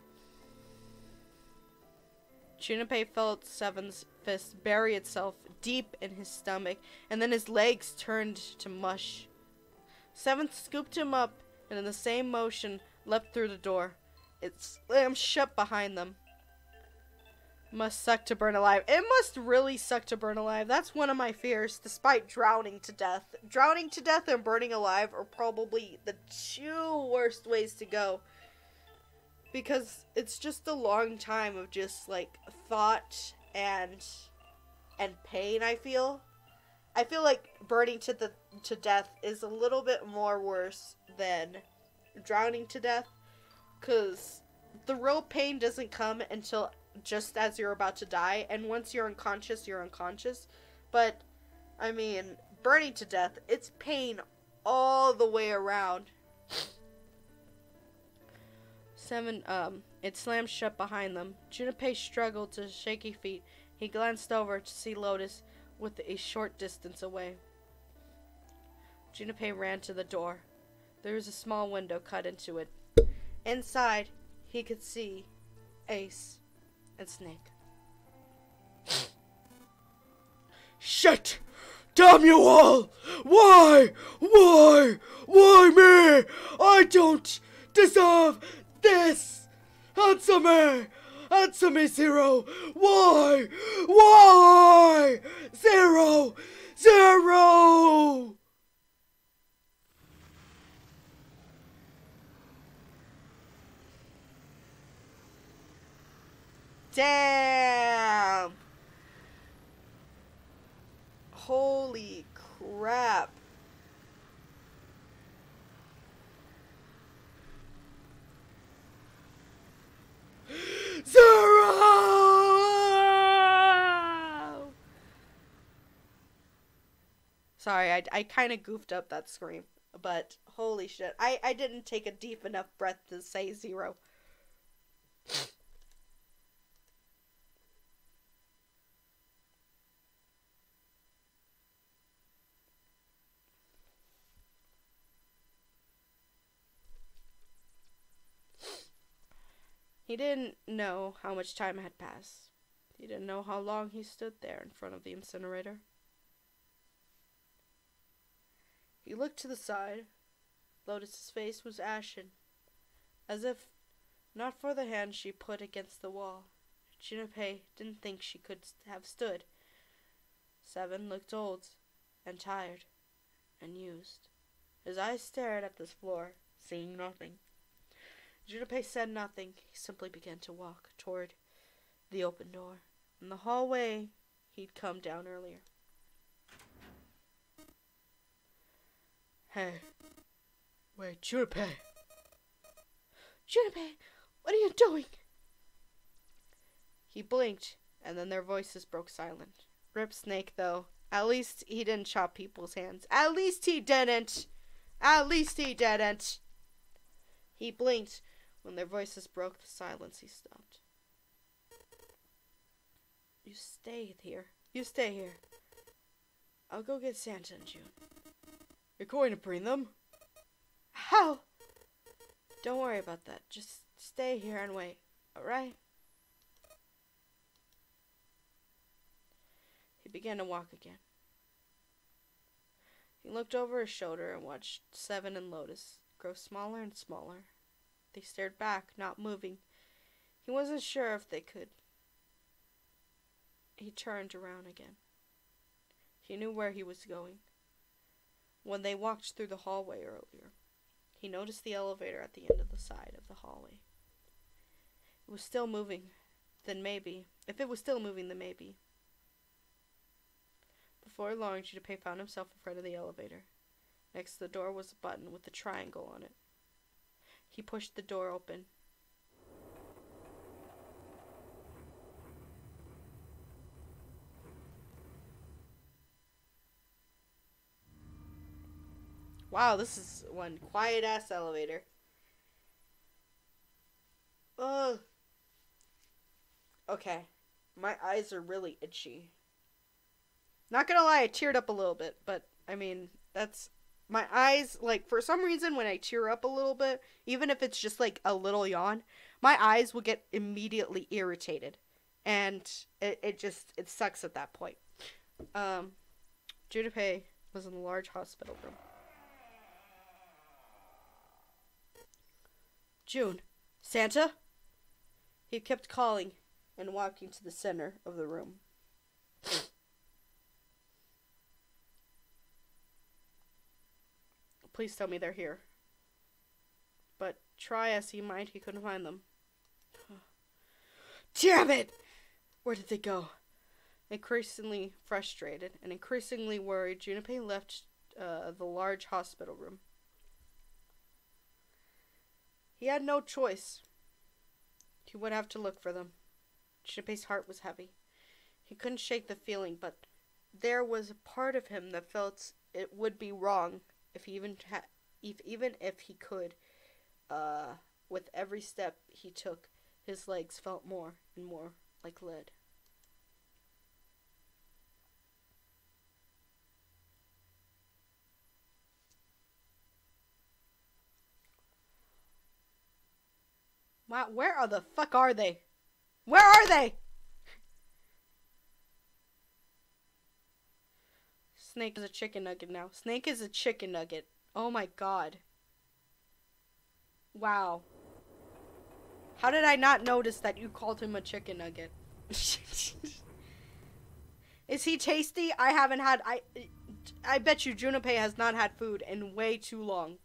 Junpei felt Seven's fist bury itself deep in his stomach, and then his legs turned to mush. Seven scooped him up, and in the same motion, leapt through the door. It slammed shut behind them. Must suck to burn alive. It must really suck to burn alive. That's one of my fears, despite drowning to death. Drowning to death and burning alive are probably the two worst ways to go. Because it's just a long time of just, like, thought and pain, I feel. I feel like burning to death is a little bit more worse than drowning to death. Because the real pain doesn't come until just as you're about to die. And once you're unconscious, you're unconscious. But, I mean, burning to death, it's pain all the way around. Seven, it slammed shut behind them. Junpei struggled to shaky feet. He glanced over to see Lotus with a short distance away. Junpei ran to the door. There was a small window cut into it. Inside, he could see Ace and Snake. Shit! Damn you all! Why? Why me? I don't deserve this! Answer me! Answer me, Zero! Why? Why? Zero! Zero! Damn! Holy crap. Zero! Sorry, I kind of goofed up that scream. But, holy shit. I didn't take a deep enough breath to say zero. He didn't know how much time had passed. He didn't know how long he stood there in front of the incinerator. He looked to the side. Lotus's face was ashen, as if not for the hand she put against the wall. Junpei didn't think she could have stood. Seven looked old and tired and used. His eyes stared at the floor, seeing nothing. Junpei said nothing. He simply began to walk toward the open door, in the hallway he'd come down earlier. Hey. Wait, Junpei. Junpei, what are you doing? He blinked, and then their voices broke silent. Rip Snake, though. At least he didn't chop people's hands. At least he didn't! At least he didn't! He blinked. When their voices broke the silence, he stopped. You stay here. You stay here. I'll go get Santa and June. You're going to bring them? How? Don't worry about that. Just stay here and wait, alright? He began to walk again. He looked over his shoulder and watched Seven and Lotus grow smaller and smaller. They stared back, not moving. He wasn't sure if they could. He turned around again. He knew where he was going. When they walked through the hallway earlier, He noticed the elevator at the end of the side of the hallway. It was still moving. Then maybe. If it was still moving, then maybe. Before long, Junpei found himself in front of the elevator. Next to the door was a button with a triangle on it. He pushed the door open. Wow, this is one quiet-ass elevator. Ugh. Okay. My eyes are really itchy. Not gonna lie, I teared up a little bit, but, I mean, that's... My eyes, like, for some reason, when I tear up a little bit, even if it's just, like, a little yawn, my eyes will get immediately irritated. And it sucks at that point. Junpei was in a large hospital room. June. Santa? He kept calling and walking to the center of the room. Please tell me they're here. But try as he might, he couldn't find them. Damn it! Where did they go? Increasingly frustrated and increasingly worried, Junpei left the large hospital room. He had no choice. He would have to look for them. Junpei's heart was heavy. He couldn't shake the feeling, but there was a part of him that felt it would be wrong if even if he could. With every step he took, his legs felt more and more like lead. Wow, where the fuck are they? Where are they? Snake is a chicken nugget now. Snake is a chicken nugget. Oh my god. Wow. How did I not notice that you called him a chicken nugget? Is he tasty? I haven't had... I bet you Junpei has not had food in way too long.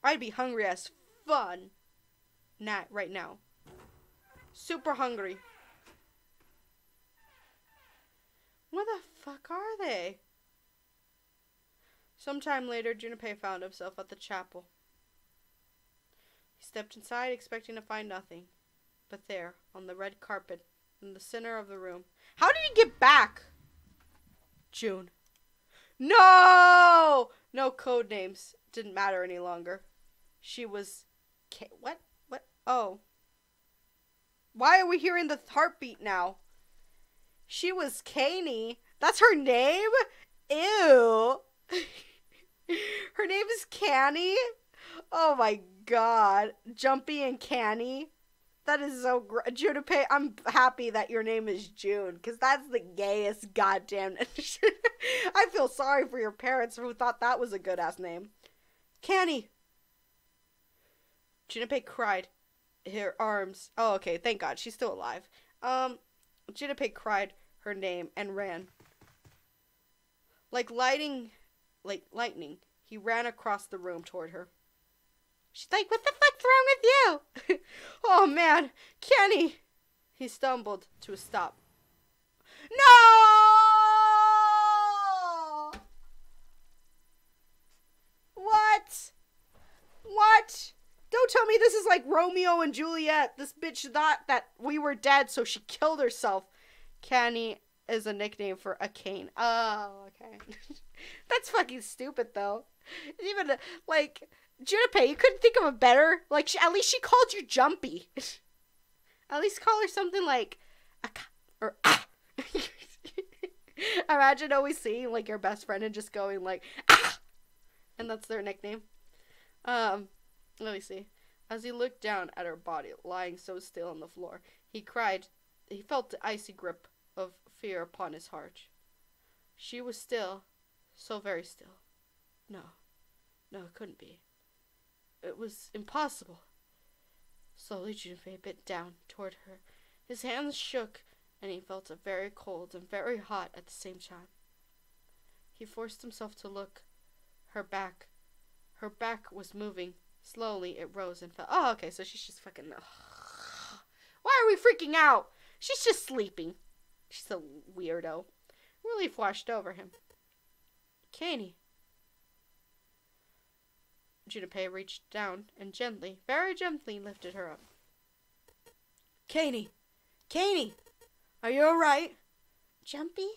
I'd be hungry as fun. Right now. Super hungry. Where the fuck are they? Sometime later, Junpei found himself at the chapel. He stepped inside, expecting to find nothing. But there, on the red carpet, in the center of the room... How did he get back? June. No! No code names. Didn't matter any longer. She was... What? What? Oh. Why are we hearing the heartbeat now? She was Caney. That's her name? Ew. Her name is Canny? Oh my god. Jumpy and Canny. That is so great. Junpei, I'm happy that your name is June, because that's the gayest goddamn... I feel sorry for your parents who thought that was a good-ass name. Canny. Junpei cried. Her arms... Oh, okay, thank God. She's still alive. Junpei cried her name and ran. Like lightning, he ran across the room toward her. She's like, what the fuck's wrong with you? Oh, man. Kenny. He stumbled to a stop. No! What? What? Don't tell me this is like Romeo and Juliet. This bitch thought that we were dead, so she killed herself. Kenny is a nickname for a cane. Oh, okay. That's fucking stupid, though. Even, like... Junpei, you couldn't think of a better, like, at least she called you Jumpy. At least call her something like, or ah. Imagine always seeing, like, your best friend and just going, like, ah. And that's their nickname. Let me see. As he looked down at her body, lying so still on the floor, he cried. He felt the icy grip of fear upon his heart. She was still, so very still. No, it couldn't be. It was impossible. Slowly, Junpei bent down toward her. His hands shook, and he felt it very cold and very hot at the same time. He forced himself to look her back Her back was moving. Slowly, it rose and fell. Oh, okay, so she's just fucking... Why are we freaking out? She's just sleeping. She's a weirdo. Relief washed over him. Caney. Junipero reached down and gently, very gently, lifted her up. Caney! Caney! Are you alright? Jumpy?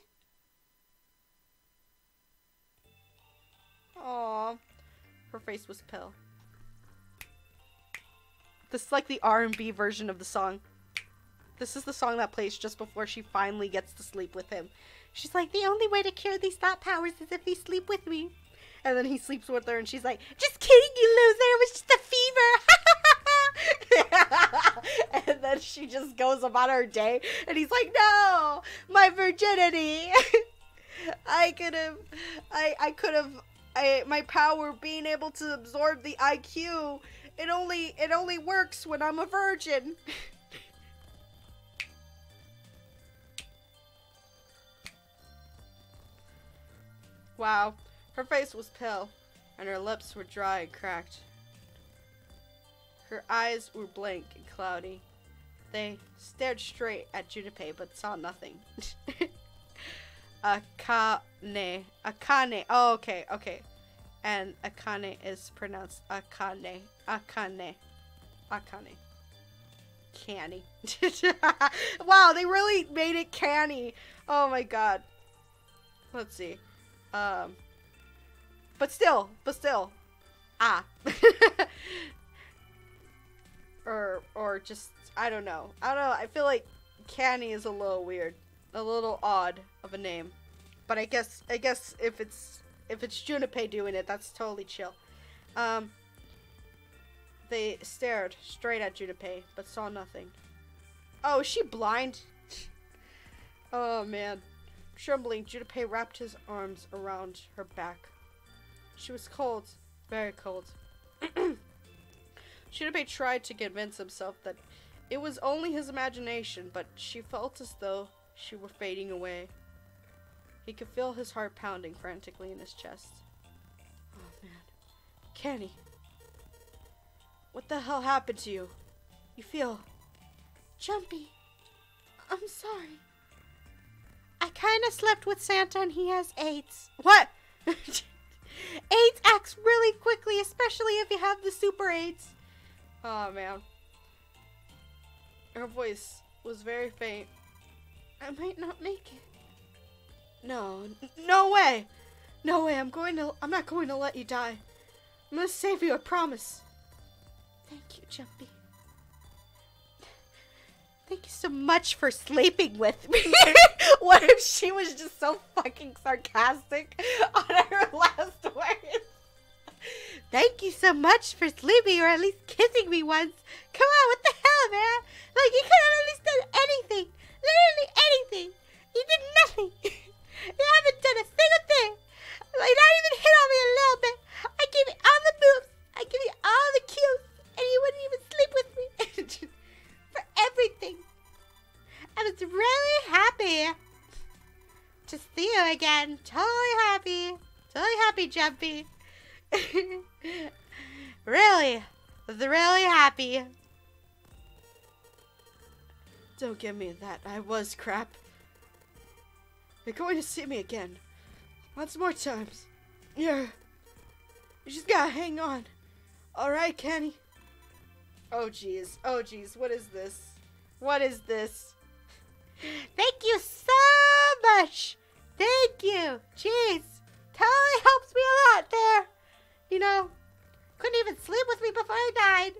Aww. Her face was pale. This is like the R&B version of the song. This is the song that plays just before she finally gets to sleep with him. She's like, the only way to cure these thought powers is if you sleep with me. And then he sleeps with her and she's like, just kidding, you loser. It was just a fever. And then she just goes about her day. And he's like, no, my virginity. My power being able to absorb the IQ. It only works when I'm a virgin. Wow. Her face was pale, and her lips were dry and cracked. Her eyes were blank and cloudy. They stared straight at Junipero, but saw nothing. Akane. Akane. Oh, okay, okay. And Akane is pronounced Akane. Akane. Akane. Canny. Wow, they really made it canny. Oh my god. Let's see. But still. Ah. or just, I don't know. I feel like Canny is a little weird. A little odd of a name. But I guess if it's Junipero doing it, that's totally chill. They stared straight at Junipero, but saw nothing. Oh, is she blind? Oh, man. Trembling, Junipero wrapped his arms around her back. She was cold, very cold. Junipero tried to convince himself that it was only his imagination, but she felt as though she were fading away. He could feel his heart pounding frantically in his chest. Oh, man. Kenny. What the hell happened to you? You feel... Jumpy. I'm sorry. I kinda slept with Santa and he has AIDS. What? AIDS acts really quickly, especially if you have the super AIDS. Oh, man. Her voice was very faint. I might not make it. No way. No way. I'm not going to let you die. I'm going to save you, I promise. Thank you, Jumpy. Thank you so much for sleeping with me. What if she was just so fucking sarcastic on her last words? Thank you so much for sleeping or at least kissing me once. Come on, what the hell, man? Like, you could have at least done anything. Literally anything. You did nothing. You haven't done a single thing. Like, not even hit on me a little bit. I gave you all the moves. I gave you all the cues. And you wouldn't even sleep with me. For everything. I was really happy to see you again. Totally happy. Totally happy, Jumpy. Really. Was really happy. Don't give me that. I was crap. You're going to see me again. Lots more times. You just gotta hang on. Alright, Kenny? Oh, jeez. Oh, jeez. What is this? What is this? Thank you so much. Thank you. Jeez. Totally helps me a lot there. You know, couldn't even sleep with me before I died.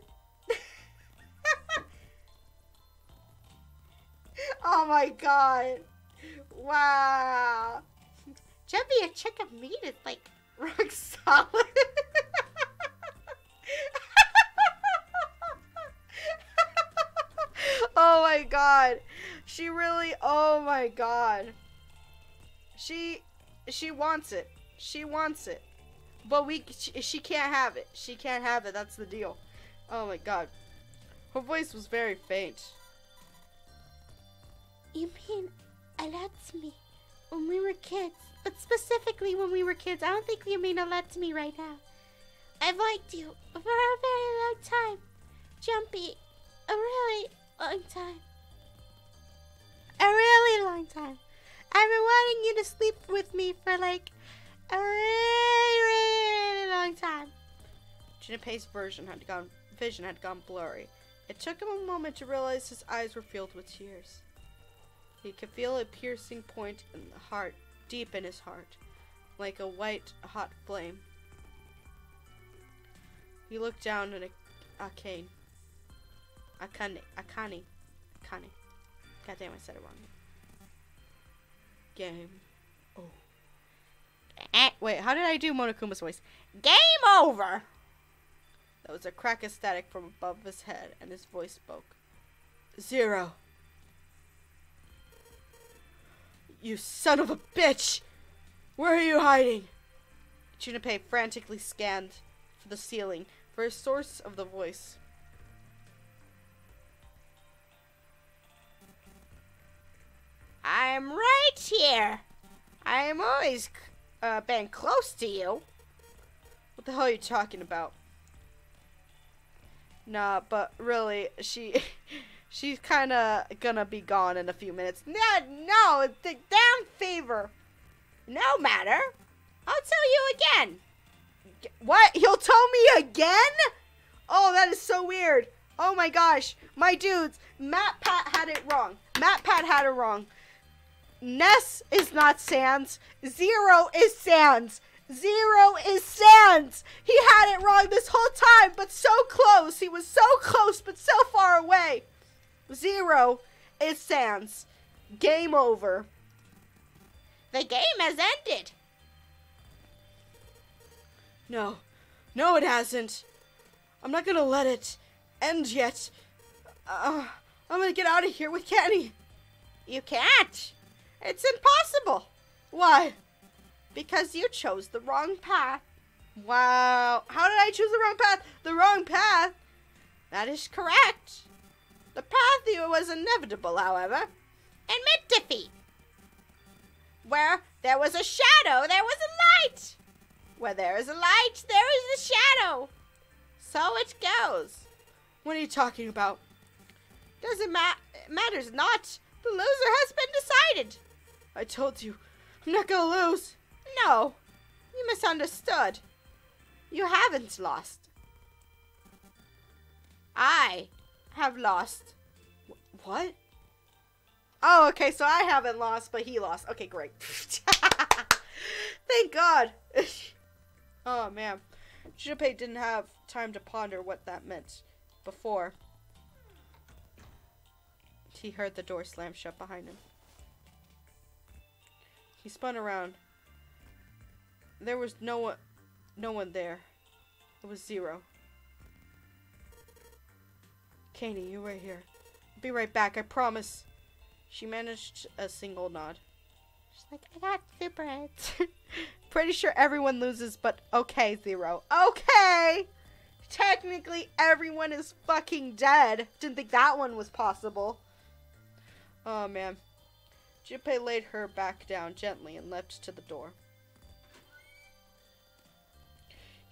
Oh, my God. Wow. Jumpy, a chunk of meat is like rock solid. Oh my god. She really, oh my god. She wants it. She wants it. But she can't have it. She can't have it. That's the deal. Oh my god. Her voice was very faint. You mean a lot to me when we were kids? But specifically when we were kids. I don't think you mean a lot to me right now. I've liked you for a very long time. Jumpy, a really long time. A really long time. I've been wanting you to sleep with me for like a really long time. Junpei's vision had gone blurry. It took him a moment to realize his eyes were filled with tears. He could feel a piercing point in the heart, deep in his heart, like a white, hot flame. He looked down at Akane. Akane. God damn, I said it wrong. Game. Oh. Wait, how did I do Monokuma's voice? Game over! There was a crack of static from above his head, and his voice spoke. 0. You son of a bitch! Where are you hiding? Junpei frantically scanned for the ceiling for a source of the voice. I'm right here. I'm always been close to you. What the hell are you talking about? Nah, but really, she's kind of gonna be gone in a few minutes. No, it's the damn fever. No matter. I'll tell you again. What? You'll tell me again? Oh, that is so weird. Oh my gosh. My dudes, Matt Pat had it wrong. Ness is not Sans. 0 is Sans. 0 is Sans. He had it wrong this whole time, but so close. He was so close, but so far away. 0 is Sans. Game over. The game has ended. No, it hasn't. I'm not gonna let it end yet. I'm gonna get out of here with Kenny. You can't. It's impossible. Why? Because you chose the wrong path. Wow. How did I choose the wrong path? The wrong path? That is correct. The path was inevitable, however, and meant defeat. Where there was a shadow, there was a light. Where there is a light, there is a shadow. So it goes. What are you talking about? Doesn't matters not. The loser has been decided. I told you, I'm not gonna lose. No, you misunderstood. You haven't lost. I have lost. What? Oh, okay, so I haven't lost, but he lost. Okay, great. Thank God. Oh, man. Junpei didn't have time to ponder what that meant before he heard the door slam shut behind him. He spun around. There was no one there. It was 0. Katie, you right here. I'll be right back, I promise. She managed a single nod. She's like, I got super hits. Pretty sure everyone loses, but okay, 0. Okay! Technically, everyone is fucking dead. Didn't think that one was possible. Oh, man. Junpei laid her back down gently and leapt to the door.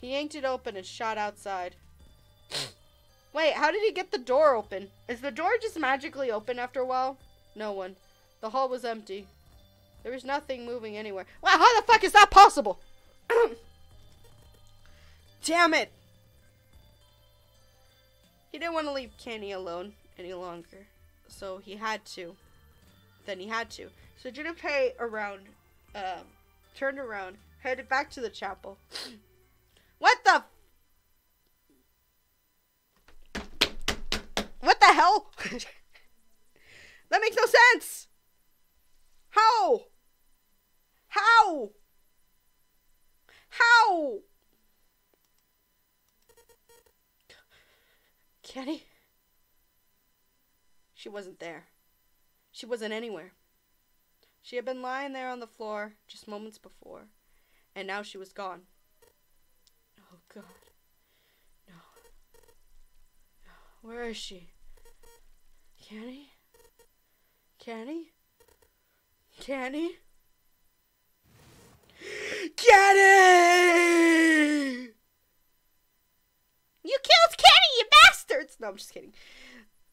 He yanked it open and shot outside. Wait, how did he get the door open? Is the door just magically open after a while? No one. The hall was empty. There was nothing moving anywhere. Wow, how the fuck is that possible? Damn it! He didn't want to leave Kenny alone any longer. So he had to. So Junpei turned around, headed back to the chapel. What the hell? That makes no sense! How? Kenny? She wasn't there. She wasn't anywhere. She had been lying there on the floor just moments before, and now she was gone. Oh, God. No. Where is she? Kenny? Kenny? Kenny? Kenny! No, I'm just kidding.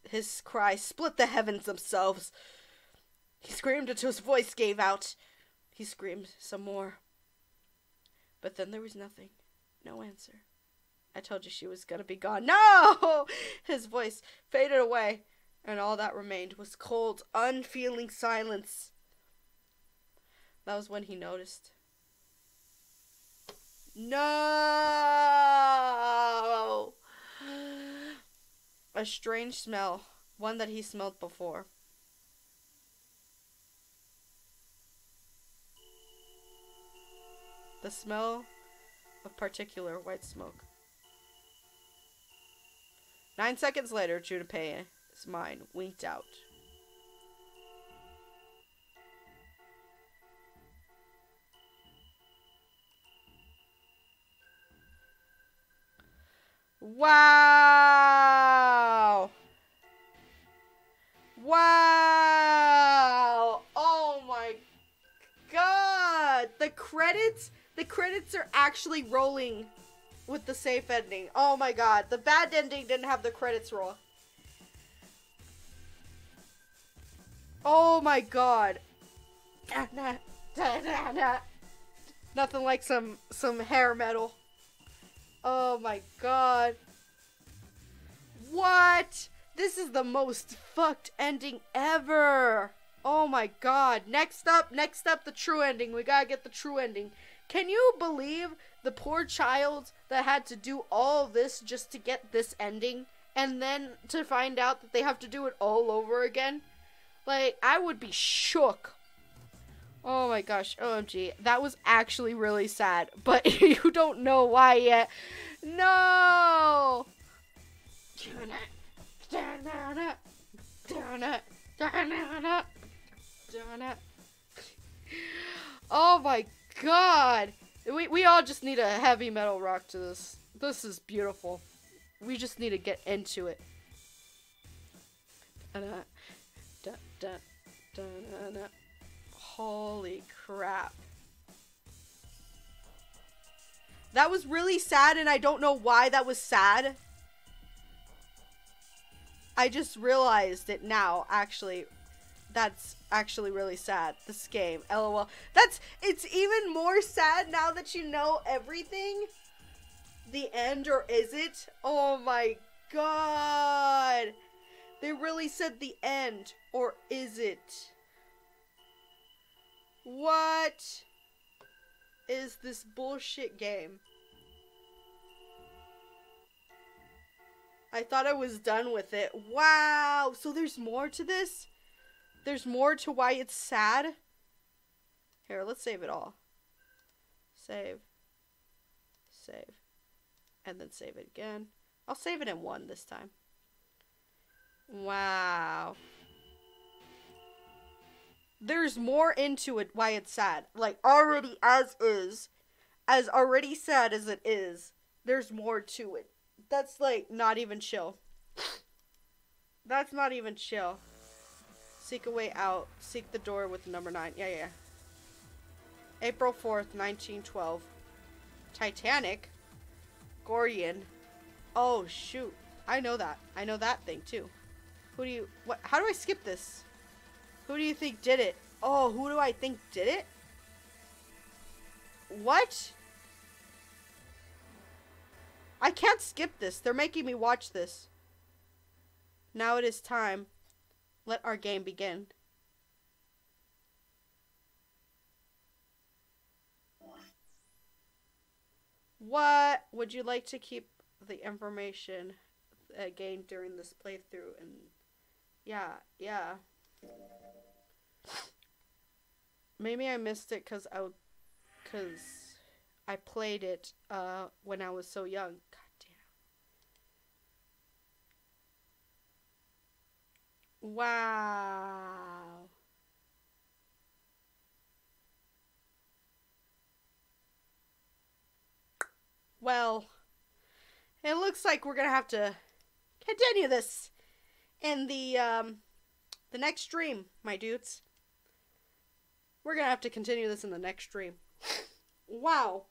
His cry split the heavens themselves. He screamed until his voice gave out. He screamed some more. But then there was nothing. No answer. I told you she was gonna be gone. No! His voice faded away, and all that remained was cold, unfeeling silence. That was when he noticed. No! A strange smell, one that he smelled before. The smell of particular white smoke. 9 seconds later, Junipei's mind winked out. Wow! Wow! Oh my god! The credits are actually rolling with the safe ending. Oh my god. The bad ending didn't have the credits roll. Oh my god. Nothing like some hair metal. Oh my god. What? This is the most fucked ending ever. Oh my god. Next up, the true ending. We gotta get the true ending. Can you believe the poor child that had to do all this just to get this ending? And then to find out that they have to do it all over again? Like, I would be shook. Oh my gosh, OMG. That was actually really sad. But you don't know why yet. No! Oh my god. We all just need a heavy metal rock to this. This is beautiful. We just need to get into it. Holy crap. That was really sad, and I don't know why that was sad. I just realized it now, actually. That's actually really sad. This game, LOL. It's even more sad now that you know everything. The end, or is it? Oh my god. They really said the end, or is it? What is this bullshit game? I thought I was done with it. Wow. So there's more to this? There's more to why it's sad? Here, let's save it all. Save. Save. And then save it again. I'll save it in one this time. Wow. There's more into it why it's sad. Like, already as is. As already sad as it is. There's more to it. That's, like, not even chill. That's not even chill. Seek a way out. Seek the door with the number 9. Yeah. April 4th, 1912. Titanic. Gordian. Oh, shoot. I know that. I know that thing, too. How do I skip this? Who do you think did it? Oh, who do I think did it? What? I can't skip this. They're making me watch this. Now it is time. Let our game begin. What? Would you like to keep the information gained during this playthrough? And yeah. Maybe I missed it because I played it when I was so young. God damn. Wow. Well, it looks like we're gonna have to continue this in the next stream, my dudes. We're gonna have to continue this in the next stream. Wow.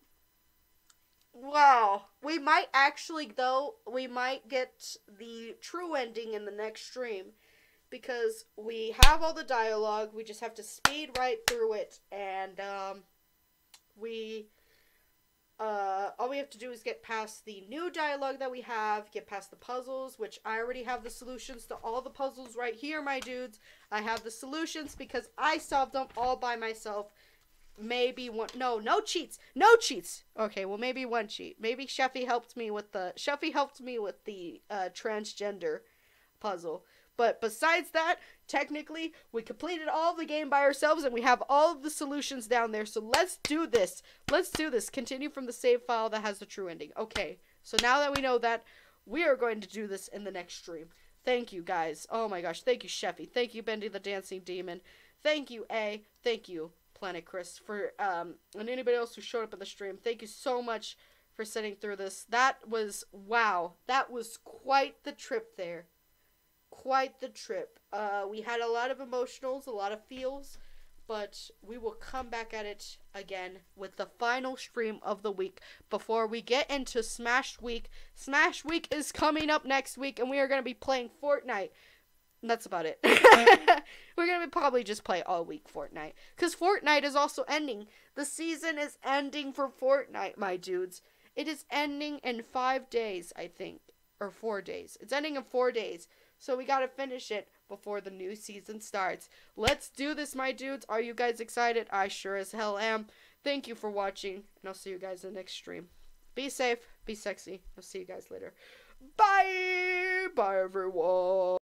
Wow. We might actually, though, we might get the true ending in the next stream. Because we have all the dialogue, we just have to speed right through it. And, all we have to do is get past the new dialogue that we have, get past the puzzles, which I already have the solutions to all the puzzles right here, my dudes. I have the solutions because I solved them all by myself. Maybe one, no cheats, no cheats. Okay, well maybe one cheat. Maybe Sheffy helped me with the transgender puzzle. But besides that, technically, we completed all of the game by ourselves and we have all of the solutions down there. So let's do this. Let's do this. Continue from the save file that has the true ending. Okay, so now that we know that, we are going to do this in the next stream. Thank you, guys. Oh my gosh. Thank you, Sheffy. Thank you, Bendy the Dancing Demon. Thank you, A. Thank you, Planet Chris, for, and anybody else who showed up at the stream. Thank you so much for sitting through this. That was, wow. That was quite the trip there. Quite the trip. We had a lot of emotionals, a lot of feels, but we will come back at it again with the final stream of the week before we get into Smash Week. Smash Week is coming up next week, and we are going to be playing Fortnite. And that's about it. We're going to probably just play all week Fortnite, because Fortnite is also ending. The season is ending for Fortnite, my dudes. It is ending in 5 days, I think, or 4 days. It's ending in 4 days. So we gotta finish it before the new season starts. Let's do this, my dudes. Are you guys excited? I sure as hell am. Thank you for watching, and I'll see you guys in the next stream. Be safe, be sexy. I'll see you guys later. Bye! Bye, everyone.